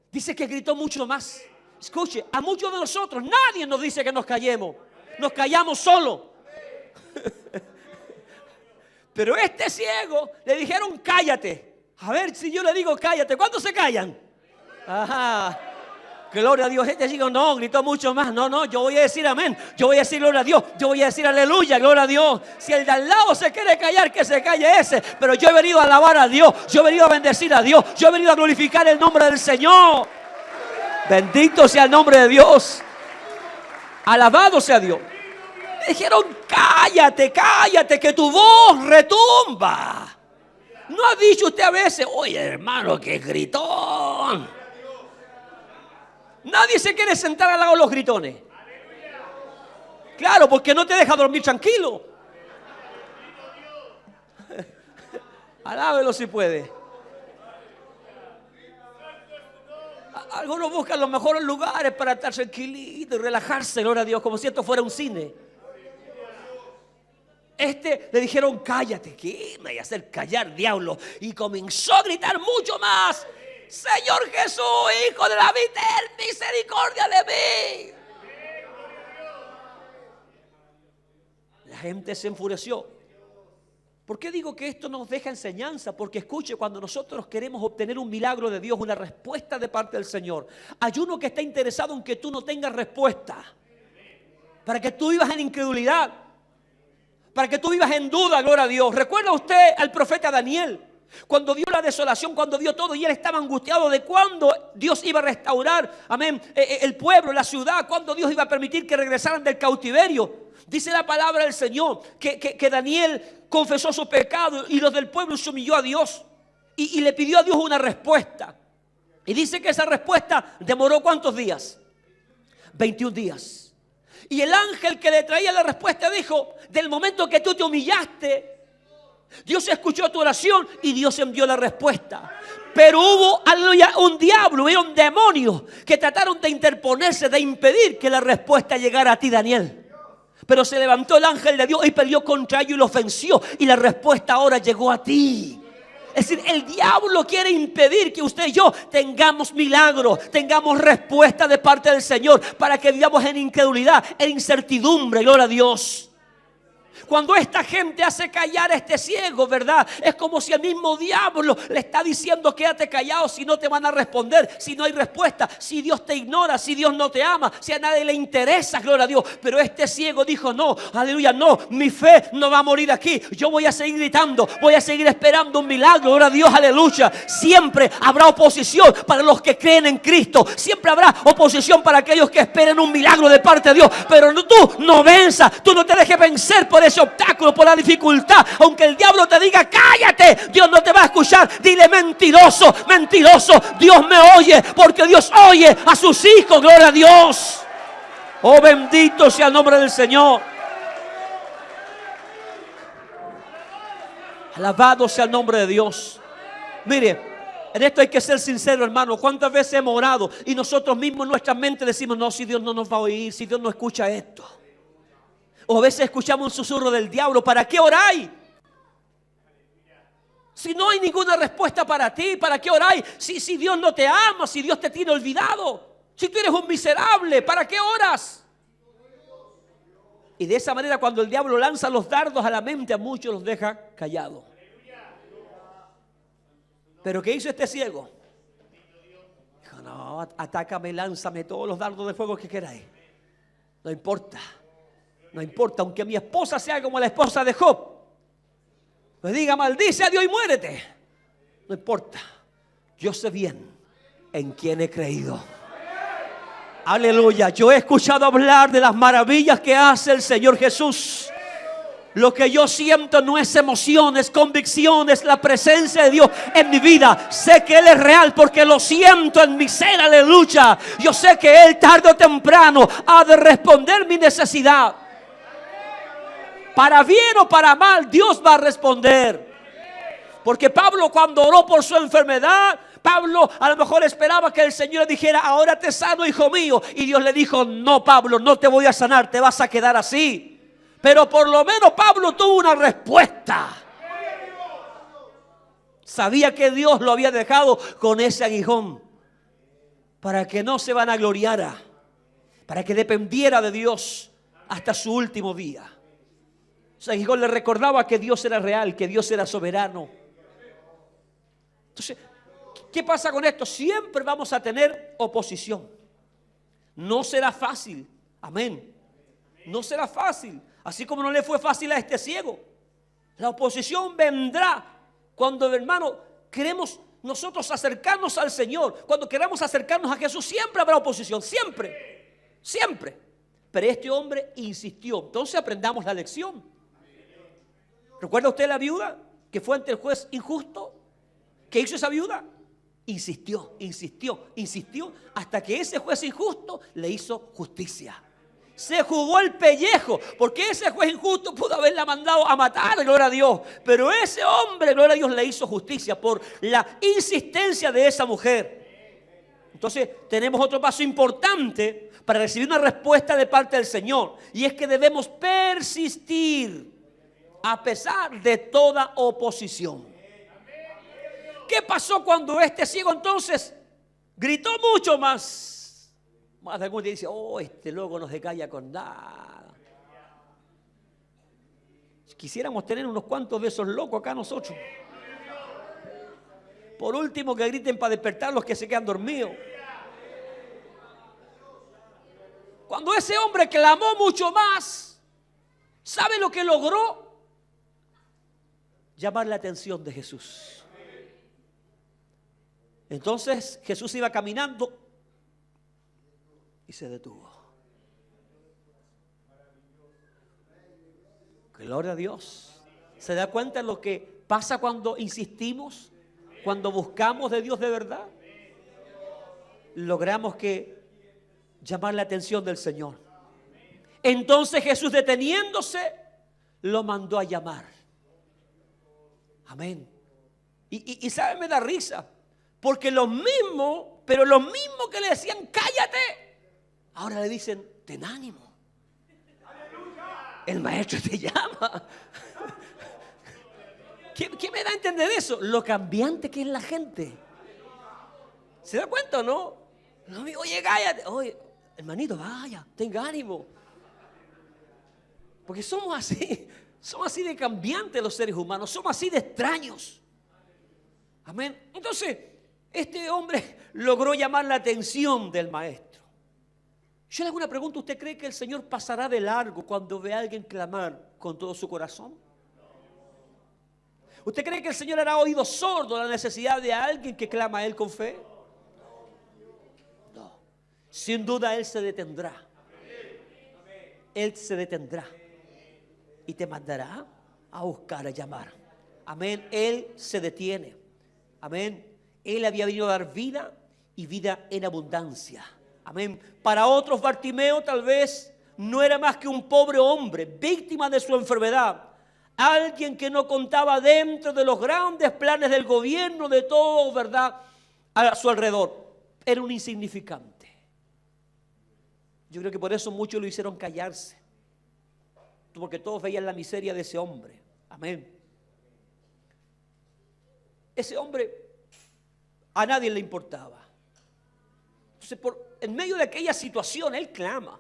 Dice que gritó mucho más. Escuche, a muchos de nosotros nadie nos dice que nos callemos. Nos callamos solo. Pero este ciego le dijeron cállate. A ver si yo le digo cállate, ¿cuántos se callan? Ajá. Gloria a Dios. Este ciego no, gritó mucho más. No, yo voy a decir amén. Yo voy a decir gloria a Dios. Yo voy a decir aleluya, gloria a Dios. Si el de al lado se quiere callar, que se calle ese. Pero yo he venido a alabar a Dios. Yo he venido a bendecir a Dios. Yo he venido a glorificar el nombre del Señor. Bendito sea el nombre de Dios. Alabado sea Dios. Le dijeron cállate, cállate, que tu voz retumba. ¿No ha dicho usted a veces: oye, hermano, qué gritón? Nadie se quiere sentar al lado de los gritones. Claro, porque no te deja dormir tranquilo. Alábelo si puede. Algunos buscan los mejores lugares para estar tranquilito y relajarse, gloria a Dios, como si esto fuera un cine. Le dijeron cállate. ¿Qué me voy a hacer callar, diablo? Y comenzó a gritar mucho más: Señor Jesús, Hijo de David, ten misericordia de mí. La gente se enfureció. ¿Por qué digo que esto nos deja enseñanza? Porque escuche, cuando nosotros queremos obtener un milagro de Dios, una respuesta de parte del Señor, hay uno que está interesado en que tú no tengas respuesta, para que tú vivas en incredulidad, para que tú vivas en duda, gloria a Dios. ¿Recuerda usted al profeta Daniel? Cuando vio la desolación, cuando vio todo, y él estaba angustiado de cuándo Dios iba a restaurar, amén, el pueblo, la ciudad, cuándo Dios iba a permitir que regresaran del cautiverio. Dice la palabra del Señor que Daniel confesó su pecado y los del pueblo se humilló a Dios y le pidió a Dios una respuesta. Y dice que esa respuesta demoró ¿cuántos días? 21 días. Y el ángel que le traía la respuesta dijo: del momento que tú te humillaste, Dios escuchó tu oración y Dios envió la respuesta. Pero hubo, aleluya, un diablo y un demonio que trataron de interponerse, de impedir que la respuesta llegara a ti, Daniel. Pero se levantó el ángel de Dios y peleó contra ellos y los venció. Y la respuesta ahora llegó a ti. Es decir, el diablo quiere impedir que usted y yo tengamos milagros, tengamos respuesta de parte del Señor, para que vivamos en incredulidad, en incertidumbre, gloria a Dios. Cuando esta gente hace callar a este ciego, ¿verdad? Es como si el mismo diablo le está diciendo: quédate callado, si no te van a responder, si no hay respuesta, si Dios te ignora, si Dios no te ama, si a nadie le interesa, gloria a Dios. Pero este ciego dijo: no, aleluya, no, mi fe no va a morir aquí. Yo voy a seguir gritando, voy a seguir esperando un milagro, gloria a Dios, aleluya. Siempre habrá oposición para los que creen en Cristo. Siempre habrá oposición para aquellos que esperen un milagro de parte de Dios. Pero tú no venzas, tú no te dejes vencer por ese obstáculo, por la dificultad. Aunque el diablo te diga cállate, Dios no te va a escuchar. Dile: mentiroso, mentiroso, Dios me oye, porque Dios oye a sus hijos, gloria a Dios. Oh, bendito sea el nombre del Señor. Alabado sea el nombre de Dios. Mire, en esto hay que ser sincero, hermano. ¿Cuántas veces hemos orado y nosotros mismos en nuestra mente decimos: no, si Dios no nos va a oír, si Dios no escucha esto? O a veces escuchamos un susurro del diablo: ¿para qué oráis? Si no hay ninguna respuesta para ti, ¿para qué oráis? Si Dios no te ama, si Dios te tiene olvidado, si tú eres un miserable, ¿para qué oras? Y de esa manera, cuando el diablo lanza los dardos a la mente, a muchos los deja callados. Pero ¿qué hizo este ciego? Dijo, no, atácame, lánzame todos los dardos de fuego que queráis. No importa. No importa, aunque mi esposa sea como la esposa de Job. Me diga, maldice a Dios y muérete. No importa. Yo sé bien en quién he creído. Aleluya. Yo he escuchado hablar de las maravillas que hace el Señor Jesús. Lo que yo siento no es emoción, es convicción, es la presencia de Dios en mi vida. Sé que Él es real porque lo siento en mi ser, aleluya. Yo sé que Él tarde o temprano ha de responder mi necesidad. Para bien o para mal, Dios va a responder. Porque Pablo, cuando oró por su enfermedad, Pablo a lo mejor esperaba que el Señor le dijera, ahora te sano, hijo mío. Y Dios le dijo, no, Pablo, no te voy a sanar, te vas a quedar así. Pero por lo menos Pablo tuvo una respuesta. Sabía que Dios lo había dejado con ese aguijón para que no se vanagloriara, para que dependiera de Dios hasta su último día. Ese aguijón le recordaba que Dios era real, que Dios era soberano. Entonces, ¿qué pasa con esto? Siempre vamos a tener oposición. No será fácil. Amén. No será fácil. Así como no le fue fácil a este ciego. La oposición vendrá cuando, hermano, queremos nosotros acercarnos al Señor. Cuando queramos acercarnos a Jesús, siempre habrá oposición. Siempre. Siempre. Pero este hombre insistió. Entonces aprendamos la lección. ¿Recuerda usted la viuda que fue ante el juez injusto? ¿Qué hizo esa viuda? Insistió, insistió, insistió hasta que ese juez injusto le hizo justicia. Se jugó el pellejo, porque ese juez injusto pudo haberla mandado a matar, gloria a Dios. Pero ese hombre, gloria a Dios, le hizo justicia por la insistencia de esa mujer. Entonces tenemos otro paso importante para recibir una respuesta de parte del Señor. Y es que debemos persistir a pesar de toda oposición. ¿Qué pasó cuando este ciego entonces gritó mucho más? Más de algunos dicen, oh, este loco no se calla con nada. Quisiéramos tener unos cuantos de esos locos acá nosotros. Por último, que griten para despertar los que se quedan dormidos. Cuando ese hombre clamó mucho más, ¿sabe lo que logró? Llamar la atención de Jesús. Entonces Jesús iba caminando y se detuvo. Gloria a Dios. ¿Se da cuenta de lo que pasa cuando insistimos? Cuando buscamos de Dios de verdad. Logramos que llamar la atención del Señor. Entonces Jesús, deteniéndose, lo mandó a llamar. Amén. Y sabe, me da risa. Porque los mismos, pero los mismos que le decían cállate, ahora le dicen ten ánimo. El maestro te llama. ¿Qué me da a entender eso? Lo cambiante que es la gente. ¿Se da cuenta o no? No, oye, cállate. Oye, hermanito, vaya, tenga ánimo. Porque somos así de cambiantes los seres humanos, somos así de extraños. Amén. Entonces, este hombre logró llamar la atención del maestro. Yo le hago una pregunta, ¿usted cree que el Señor pasará de largo cuando ve a alguien clamar con todo su corazón? ¿Usted cree que el Señor hará oído sordo a la necesidad de alguien que clama a Él con fe? No. Sin duda Él se detendrá. Él se detendrá y te mandará a buscar, a llamar. Amén. Él se detiene. Amén. Él había venido a dar vida y vida en abundancia. Amén. Para otros, Bartimeo tal vez no era más que un pobre hombre, víctima de su enfermedad. Alguien que no contaba dentro de los grandes planes del gobierno, de todo, ¿verdad?, a su alrededor. Era un insignificante. Yo creo que por eso muchos lo hicieron callarse. Porque todos veían la miseria de ese hombre. Amén. Ese hombre a nadie le importaba. Entonces, en medio de aquella situación, él clama.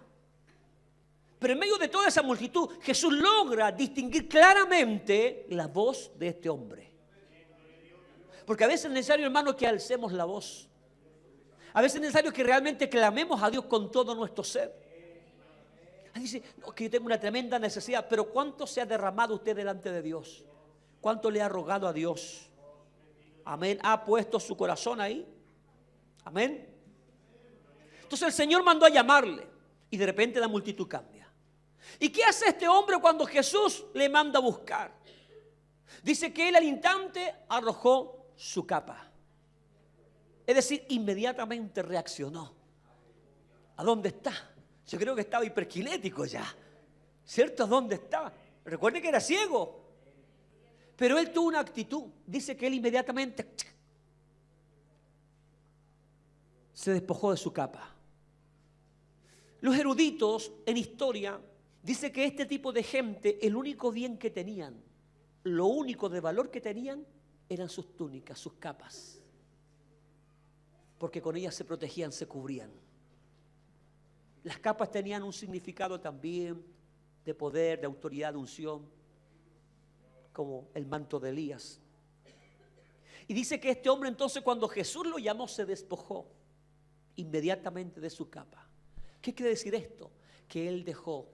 Pero en medio de toda esa multitud, Jesús logra distinguir claramente la voz de este hombre. Porque a veces es necesario, hermano, que alcemos la voz. A veces es necesario que realmente clamemos a Dios con todo nuestro ser. Dice, no, que yo tengo una tremenda necesidad, pero ¿cuánto se ha derramado usted delante de Dios? ¿Cuánto le ha rogado a Dios? Amén. ¿Ha puesto su corazón ahí? Amén. Entonces el Señor mandó a llamarle y de repente la multitud cambia. ¿Y qué hace este hombre cuando Jesús le manda a buscar? Dice que él al instante arrojó su capa. Es decir, inmediatamente reaccionó. ¿A dónde está? Yo creo que estaba hiperquinético ya. ¿Cierto? ¿A dónde está? Recuerde que era ciego. Pero él tuvo una actitud. Dice que él inmediatamente se despojó de su capa. Los eruditos en historia dicen que este tipo de gente, el único bien que tenían, lo único de valor que tenían, eran sus túnicas, sus capas. Porque con ellas se protegían, se cubrían. Las capas tenían un significado también de poder, de autoridad, de unción, como el manto de Elías. Y dice que este hombre entonces cuando Jesús lo llamó se despojó inmediatamente de su capa. ¿Qué quiere decir esto? Que él dejó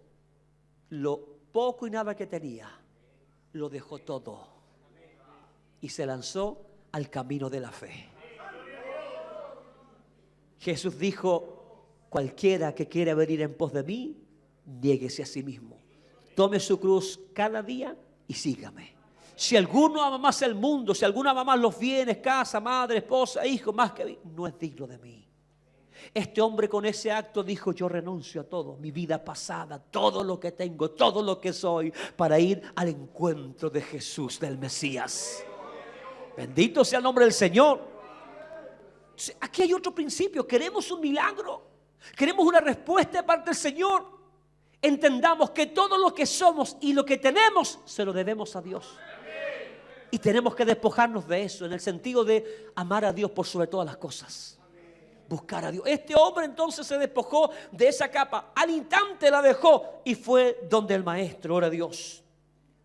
lo poco y nada que tenía, lo dejó todo y se lanzó al camino de la fe. Jesús dijo, cualquiera que quiera venir en pos de mí, niéguese a sí mismo. Tome su cruz cada día y sígame. Si alguno ama más el mundo, si alguno ama más los bienes, casa, madre, esposa, hijo, más que mí, no es digno de mí. Este hombre con ese acto dijo, yo renuncio a todo, mi vida pasada, todo lo que tengo, todo lo que soy, para ir al encuentro de Jesús, del Mesías. Bendito sea el nombre del Señor. Aquí hay otro principio. Queremos un milagro, queremos una respuesta de parte del Señor. Entendamos que todo lo que somos y lo que tenemos se lo debemos a Dios. Y tenemos que despojarnos de eso, en el sentido de amar a Dios por sobre todas las cosas. Buscar a Dios. Este hombre entonces se despojó de esa capa, al instante la dejó y fue donde el maestro, ora a Dios.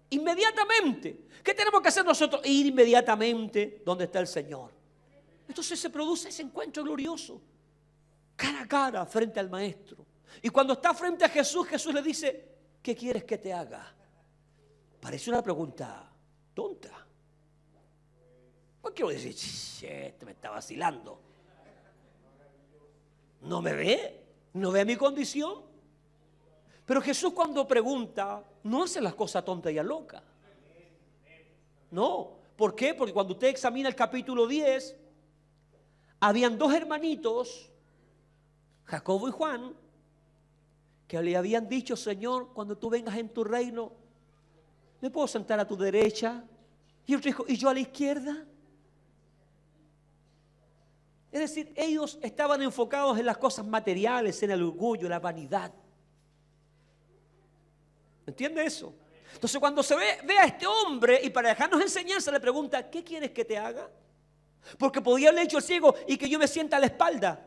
Inmediatamente. ¿Qué tenemos que hacer nosotros? Ir inmediatamente donde está el Señor. Entonces se produce ese encuentro glorioso, cara a cara frente al maestro. Y cuando está frente a Jesús, Jesús le dice, ¿qué quieres que te haga? Parece una pregunta tonta. ¿Por qué voy a decir, este me está vacilando? ¿No me ve? ¿No ve mi condición? Pero Jesús cuando pregunta, no hace las cosas tontas y a loca. No. ¿Por qué? Porque cuando usted examina el capítulo 10, habían dos hermanitos, Jacobo y Juan, que le habían dicho, Señor, cuando tú vengas en tu reino, ¿me puedo sentar a tu derecha? Y otro dijo, ¿y yo a la izquierda? Es decir, ellos estaban enfocados en las cosas materiales, en el orgullo, la vanidad. ¿Entiende eso? Entonces cuando se ve a este hombre y para dejarnos enseñanza le pregunta, ¿qué quieres que te haga? Porque podía haberle dicho al ciego y que yo me sienta a la espalda.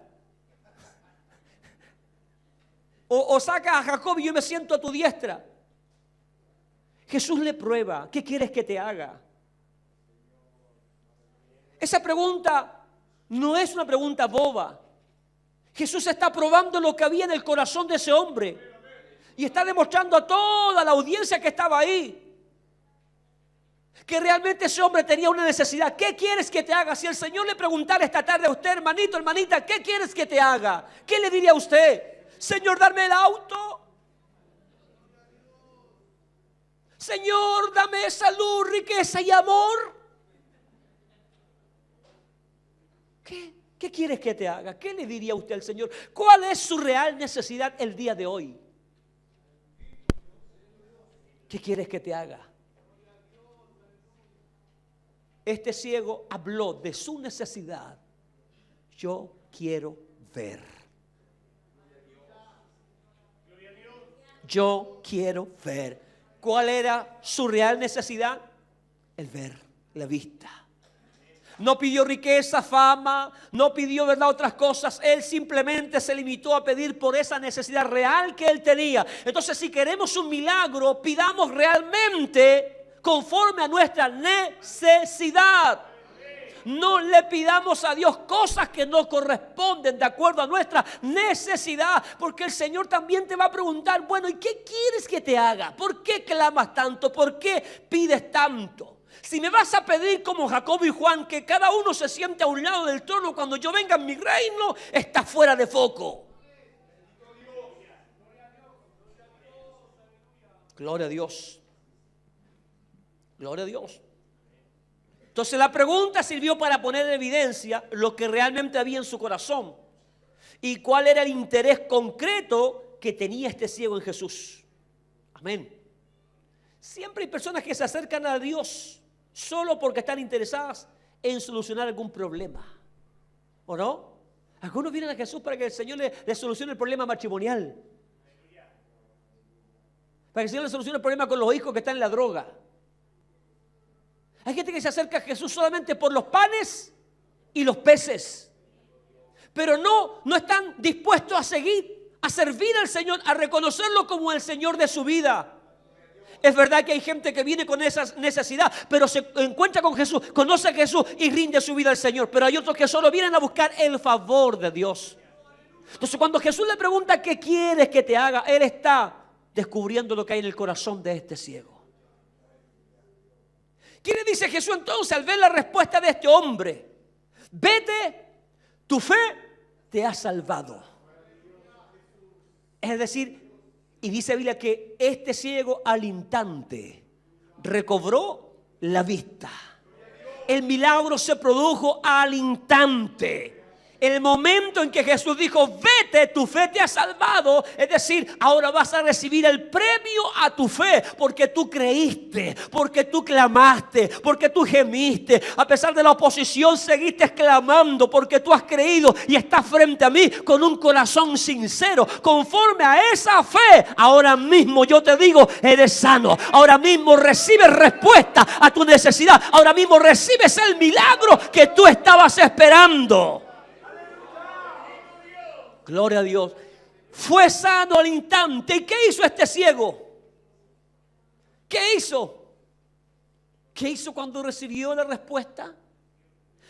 O saca a Jacob y yo me siento a tu diestra. Jesús le prueba, ¿qué quieres que te haga? Esa pregunta no es una pregunta boba. Jesús está probando lo que había en el corazón de ese hombre. Y está demostrando a toda la audiencia que estaba ahí que realmente ese hombre tenía una necesidad. ¿Qué quieres que te haga? Si el Señor le preguntara esta tarde a usted, hermanito, hermanita, ¿qué quieres que te haga? ¿Qué le diría a usted? Señor, darme el auto. Señor, dame salud, riqueza y amor. ¿Qué quieres que te haga? ¿Qué le diría usted al Señor? ¿Cuál es su real necesidad el día de hoy? ¿Qué quieres que te haga? Este ciego habló de su necesidad. Yo quiero ver. Yo quiero ver. ¿Cuál era su real necesidad? El ver, la vista. No pidió riqueza, fama, no pidió, ¿verdad?, otras cosas. Él simplemente se limitó a pedir por esa necesidad real que él tenía. Entonces, si queremos un milagro, pidamos realmente conforme a nuestra necesidad. no le pidamos a Dios cosas que no corresponden de acuerdo a nuestra necesidad, porque el Señor también te va a preguntar, bueno, ¿y qué quieres que te haga? ¿Por qué clamas tanto? ¿Por qué pides tanto? Si me vas a pedir como Jacobo y Juan, que cada uno se siente a un lado del trono cuando yo venga en mi reino, está fuera de foco. Gloria a Dios. Gloria a Dios. Entonces la pregunta sirvió para poner en evidencia lo que realmente había en su corazón y cuál era el interés concreto que tenía este ciego en Jesús. Amén. Siempre hay personas que se acercan a Dios solo porque están interesadas en solucionar algún problema, ¿o no? Algunos vienen a Jesús para que el Señor le solucione el problema matrimonial, para que el Señor le solucione el problema con los hijos que están en la droga. Hay gente que se acerca a Jesús solamente por los panes y los peces, pero no están dispuestos a seguir, a servir al Señor, a reconocerlo como el Señor de su vida. Es verdad que hay gente que viene con esa necesidad, pero se encuentra con Jesús, conoce a Jesús y rinde su vida al Señor. Pero hay otros que solo vienen a buscar el favor de Dios. Entonces cuando Jesús le pregunta ¿qué quieres que te haga?, Él está descubriendo lo que hay en el corazón de este ciego. ¿Qué le dice Jesús entonces al ver la respuesta de este hombre? Vete, tu fe te ha salvado. Es decir, y dice la Biblia que este ciego al instante recobró la vista. El milagro se produjo al instante. En el momento en que Jesús dijo, vete, tu fe te ha salvado, es decir, ahora vas a recibir el premio a tu fe, porque tú creíste, porque tú clamaste, porque tú gemiste, a pesar de la oposición seguiste clamando, porque tú has creído y estás frente a mí con un corazón sincero, conforme a esa fe. Ahora mismo yo te digo, eres sano, ahora mismo recibes respuesta a tu necesidad, ahora mismo recibes el milagro que tú estabas esperando. Gloria a Dios. Fue sano al instante. ¿Y qué hizo este ciego? ¿Qué hizo? ¿Qué hizo cuando recibió la respuesta?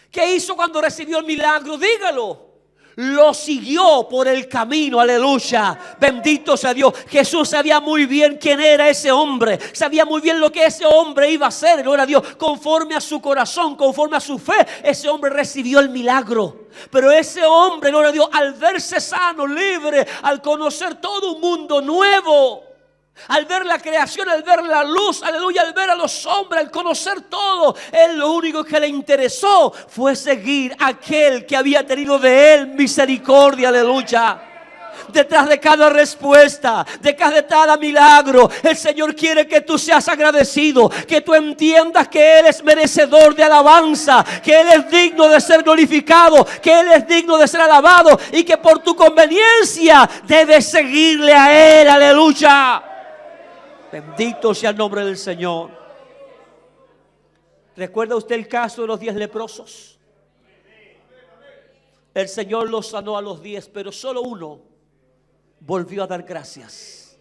¿Qué hizo cuando recibió el milagro? Dígalo. Lo siguió por el camino, aleluya, bendito sea Dios. Jesús sabía muy bien quién era ese hombre, sabía muy bien lo que ese hombre iba a hacer, gloria a Dios, conforme a su corazón, conforme a su fe, ese hombre recibió el milagro. Pero ese hombre, gloria a Dios, al verse sano, libre, al conocer todo un mundo nuevo, al ver la creación, al ver la luz, aleluya, al ver a los hombres, al conocer todo, él lo único que le interesó fue seguir a aquel que había tenido de él misericordia, aleluya. Detrás de cada respuesta, detrás de cada milagro, el Señor quiere que tú seas agradecido, que tú entiendas que Él es merecedor de alabanza, que Él es digno de ser glorificado, que Él es digno de ser alabado y que por tu conveniencia debes seguirle a Él, aleluya. Bendito sea el nombre del Señor. ¿Recuerda usted el caso de los 10 leprosos? El Señor los sanó a los 10, pero solo uno volvió a dar gracias.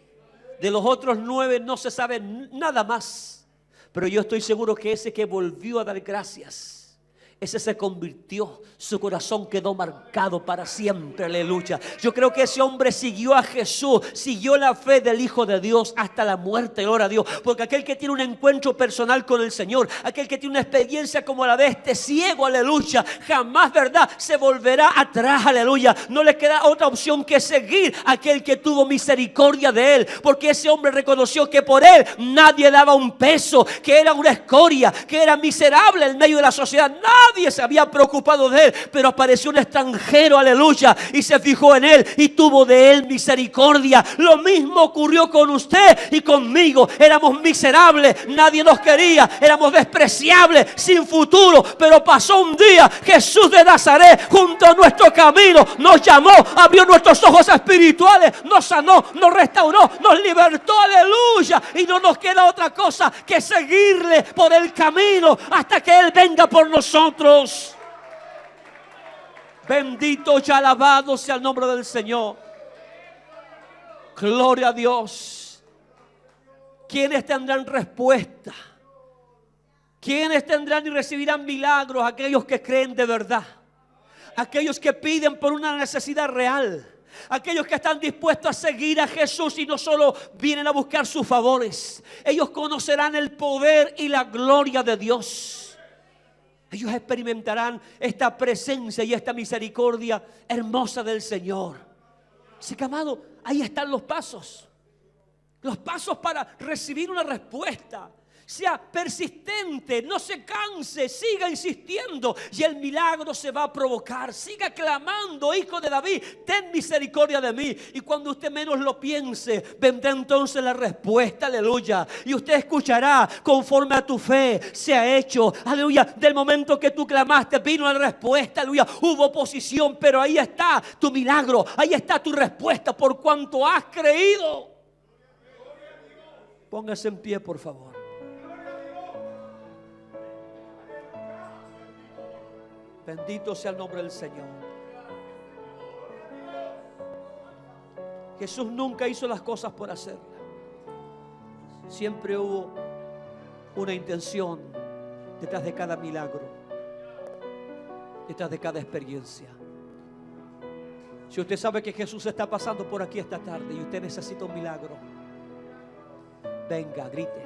De los otros 9 no se sabe nada más, pero yo estoy seguro que ese que volvió a dar gracias, ese se convirtió, su corazón quedó marcado para siempre, aleluya. Yo creo que ese hombre siguió a Jesús, siguió la fe del Hijo de Dios hasta la muerte, gloria a Dios. Porque aquel que tiene un encuentro personal con el Señor, aquel que tiene una experiencia como la de este ciego, aleluya, jamás, verdad, se volverá atrás, aleluya. No le queda otra opción que seguir a aquel que tuvo misericordia de él, porque ese hombre reconoció que por él nadie daba un peso, que era una escoria, que era miserable en medio de la sociedad. Nadie se había preocupado de él, pero apareció un extranjero, aleluya, y se fijó en él y tuvo de él misericordia. Lo mismo ocurrió con usted y conmigo. Éramos miserables, nadie nos quería, éramos despreciables, sin futuro, pero pasó un día, Jesús de Nazaret junto a nuestro camino nos llamó, abrió nuestros ojos espirituales, nos sanó, nos restauró, nos libertó, aleluya, y no nos queda otra cosa que seguirle por el camino hasta que Él venga por nosotros. Bendito y alabado sea el nombre del Señor. Gloria a Dios. ¿Quiénes tendrán respuesta ¿Quiénes tendrán y recibirán milagros? Aquellos que creen de verdad. Aquellos que piden por una necesidad real. Aquellos que están dispuestos a seguir a Jesús y no solo vienen a buscar sus favores. Ellos conocerán el poder y la gloria de Dios. Ellos experimentarán esta presencia y esta misericordia hermosa del Señor. Así que, amado, ahí están los pasos. Los pasos para recibir una respuesta. Sea persistente, no se canse, siga insistiendo y el milagro se va a provocar. Siga clamando, hijo de David, ten misericordia de mí. Y cuando usted menos lo piense, vendrá entonces la respuesta, aleluya. Y usted escuchará conforme a tu fe se ha hecho, aleluya. Del momento que tú clamaste vino la respuesta, aleluya. Hubo oposición, pero ahí está tu milagro, ahí está tu respuesta por cuanto has creído. Póngase en pie, por favor. Bendito sea el nombre del Señor. Jesús nunca hizo las cosas por hacerlas. Siempre hubo una intención detrás de cada milagro, detrás de cada experiencia. Si usted sabe que Jesús está pasando por aquí esta tarde y usted necesita un milagro, venga, grite,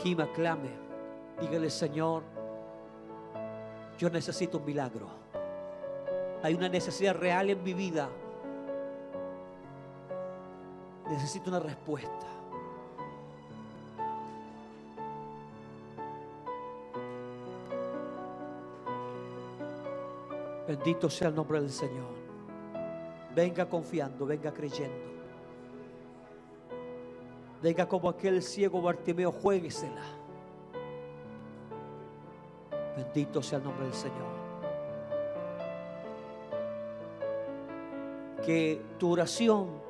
gima, clame, dígale: Señor, yo necesito un milagro. Hay una necesidad real en mi vida. Necesito una respuesta. Bendito sea el nombre del Señor. Venga confiando, venga creyendo. Venga como aquel ciego Bartimeo, juéguesela. Bendito sea el nombre del Señor. Que tu oración,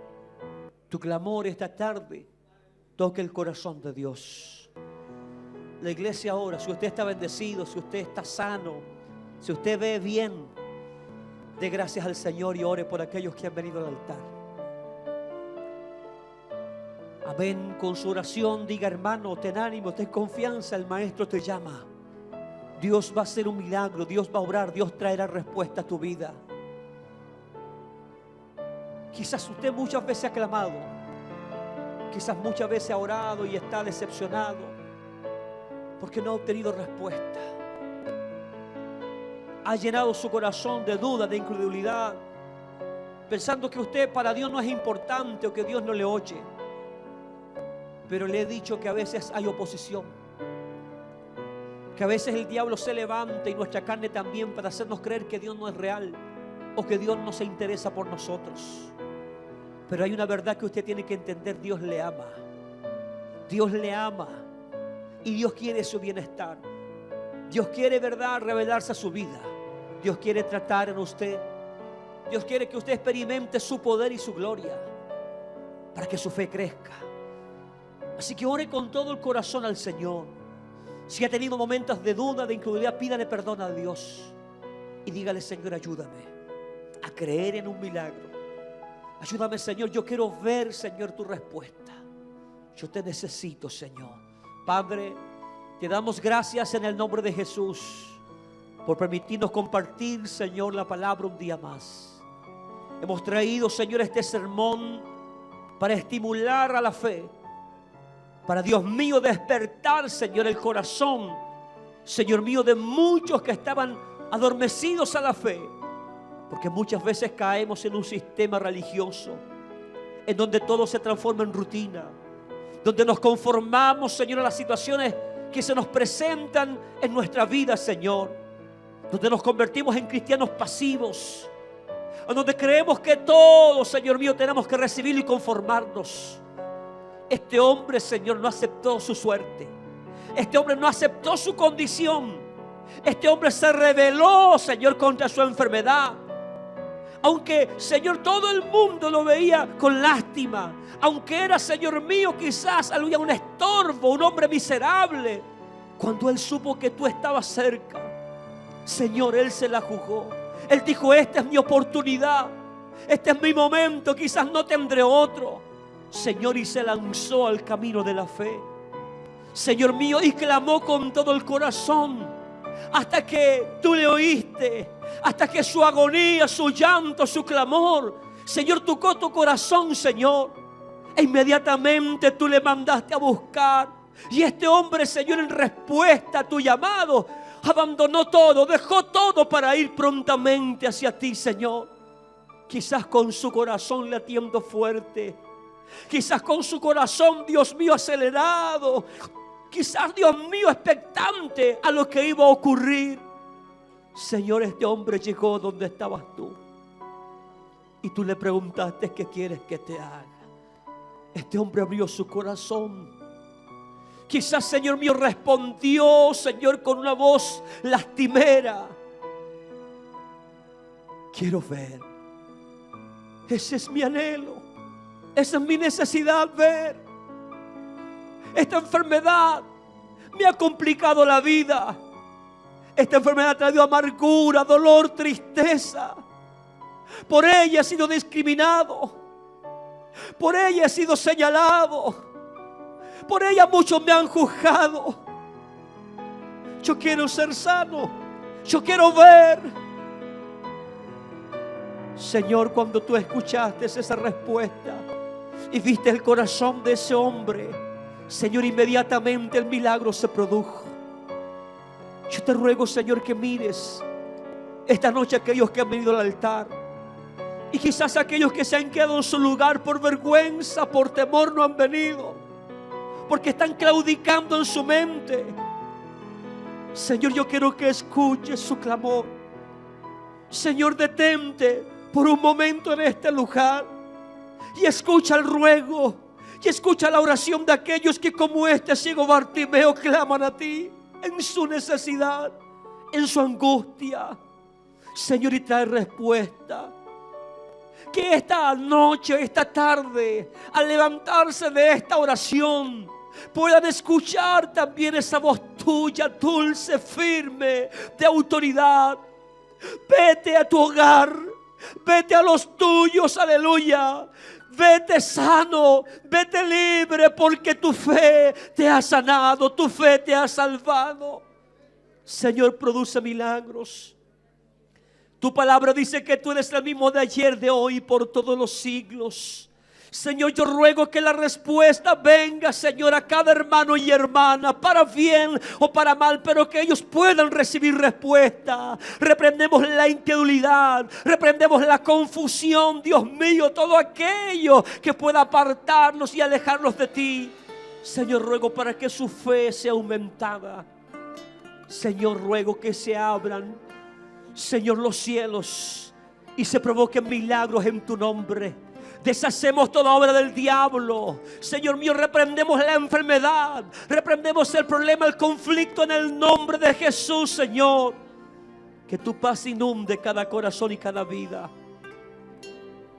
tu clamor esta tarde toque el corazón de Dios. La iglesia ahora, si usted está bendecido, si usted está sano, si usted ve bien, dé gracias al Señor y ore por aquellos que han venido al altar. Amén. Con su oración diga: hermano, ten ánimo, ten confianza, el Maestro te llama. Dios va a hacer un milagro, Dios va a obrar, Dios traerá respuesta a tu vida. Quizás usted muchas veces ha clamado, quizás muchas veces ha orado y está decepcionado porque no ha obtenido respuesta. Ha llenado su corazón de duda, de incredulidad, pensando que usted para Dios no es importante o que Dios no le oye. Pero le he dicho que a veces hay oposición, que a veces el diablo se levanta y nuestra carne también para hacernos creer que Dios no es real o que Dios no se interesa por nosotros. Pero hay una verdad que usted tiene que entender: Dios le ama. Dios le ama y Dios quiere su bienestar. Dios quiere, verdad, revelarse a su vida. Dios quiere tratar en usted. Dios quiere que usted experimente su poder y su gloria para que su fe crezca. Así que ore con todo el corazón al Señor. Si ha tenido momentos de duda, de incredulidad, pídale perdón a Dios y dígale: Señor, ayúdame a creer en un milagro. Ayúdame, Señor, yo quiero ver, Señor, tu respuesta. Yo te necesito, Señor. Padre, te damos gracias en el nombre de Jesús por permitirnos compartir, Señor, la palabra un día más. Hemos traído, Señor, este sermón para estimular a la fe, para, Dios mío, despertar, Señor, el corazón, Señor mío, de muchos que estaban adormecidos a la fe. Porque muchas veces caemos en un sistema religioso en donde todo se transforma en rutina, donde nos conformamos, Señor, a las situaciones que se nos presentan en nuestra vida, Señor, donde nos convertimos en cristianos pasivos, en donde creemos que todo, Señor mío, tenemos que recibirlo y conformarnos. Este hombre, Señor, no aceptó su suerte. Este hombre no aceptó su condición. Este hombre se rebeló, Señor, contra su enfermedad. Aunque, Señor, todo el mundo lo veía con lástima, aunque era, Señor mío, quizás aleluya, un estorbo, un hombre miserable, cuando él supo que tú estabas cerca, Señor, él se la jugó. Él dijo: esta es mi oportunidad, este es mi momento, quizás no tendré otro, Señor, y se lanzó al camino de la fe. Señor mío, y clamó con todo el corazón hasta que tú le oíste, hasta que su agonía, su llanto, su clamor, Señor, tocó tu corazón, Señor. E inmediatamente tú le mandaste a buscar. Y este hombre, Señor, en respuesta a tu llamado, abandonó todo, dejó todo para ir prontamente hacia ti, Señor. Quizás con su corazón latiendo fuerte, quizás con su corazón, Dios mío, acelerado, quizás, Dios mío, expectante a lo que iba a ocurrir. Señor, este hombre llegó donde estabas tú y tú le preguntaste: ¿qué quieres que te haga? Este hombre abrió su corazón. Quizás, Señor mío, respondió, Señor, con una voz lastimera: quiero ver. Ese es mi anhelo, esa es mi necesidad, ver. Esta enfermedad me ha complicado la vida. Esta enfermedad ha traído amargura, dolor, tristeza. Por ella he sido discriminado, por ella he sido señalado, por ella muchos me han juzgado. Yo quiero ser sano, yo quiero ver. Señor, cuando tú escuchaste esa respuesta y viste el corazón de ese hombre, Señor, inmediatamente el milagro se produjo. Yo te ruego, Señor, que mires esta noche a aquellos que han venido al altar, y quizás aquellos que se han quedado en su lugar por vergüenza, por temor, no han venido, porque están claudicando en su mente. Señor, yo quiero que escuches su clamor. Señor, detente por un momento en este lugar y escucha el ruego y escucha la oración de aquellos que, como este ciego Bartimeo, claman a ti en su necesidad, en su angustia. Señor, y trae respuesta. Que esta noche, esta tarde, al levantarse de esta oración, puedan escuchar también esa voz tuya, dulce, firme, de autoridad. Vete a tu hogar, vete a los tuyos, aleluya. Vete sano, vete libre, porque tu fe te ha sanado, tu fe te ha salvado. Señor, produce milagros. Tu palabra dice que tú eres el mismo de ayer, de hoy y por todos los siglos. Señor, yo ruego que la respuesta venga, Señor, a cada hermano y hermana, para bien o para mal, pero que ellos puedan recibir respuesta. Reprendemos la incredulidad, reprendemos la confusión, Dios mío, todo aquello que pueda apartarnos y alejarnos de ti. Señor, ruego para que su fe sea aumentada. Señor, ruego que se abran, Señor, los cielos y se provoquen milagros en tu nombre. Deshacemos toda obra del diablo. Señor mío, reprendemos la enfermedad, reprendemos el problema, el conflicto en el nombre de Jesús, Señor. Que tu paz inunde cada corazón y cada vida.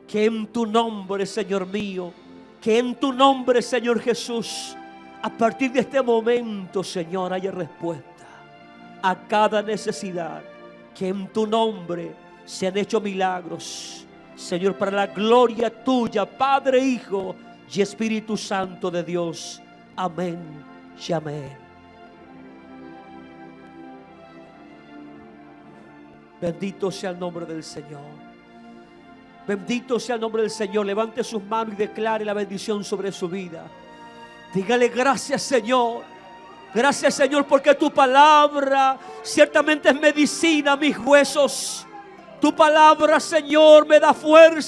Que en tu nombre, Señor mío, que en tu nombre, Señor Jesús, a partir de este momento, Señor, haya respuesta a cada necesidad. Que en tu nombre se han hecho milagros, Señor, para la gloria tuya, Padre, Hijo y Espíritu Santo de Dios. Amén y amén. Bendito sea el nombre del Señor. Bendito sea el nombre del Señor. Levante sus manos y declare la bendición sobre su vida. Dígale: gracias, Señor. Gracias, Señor, porque tu palabra ciertamente es medicina a mis huesos. Tu palabra, Señor, me da fuerza.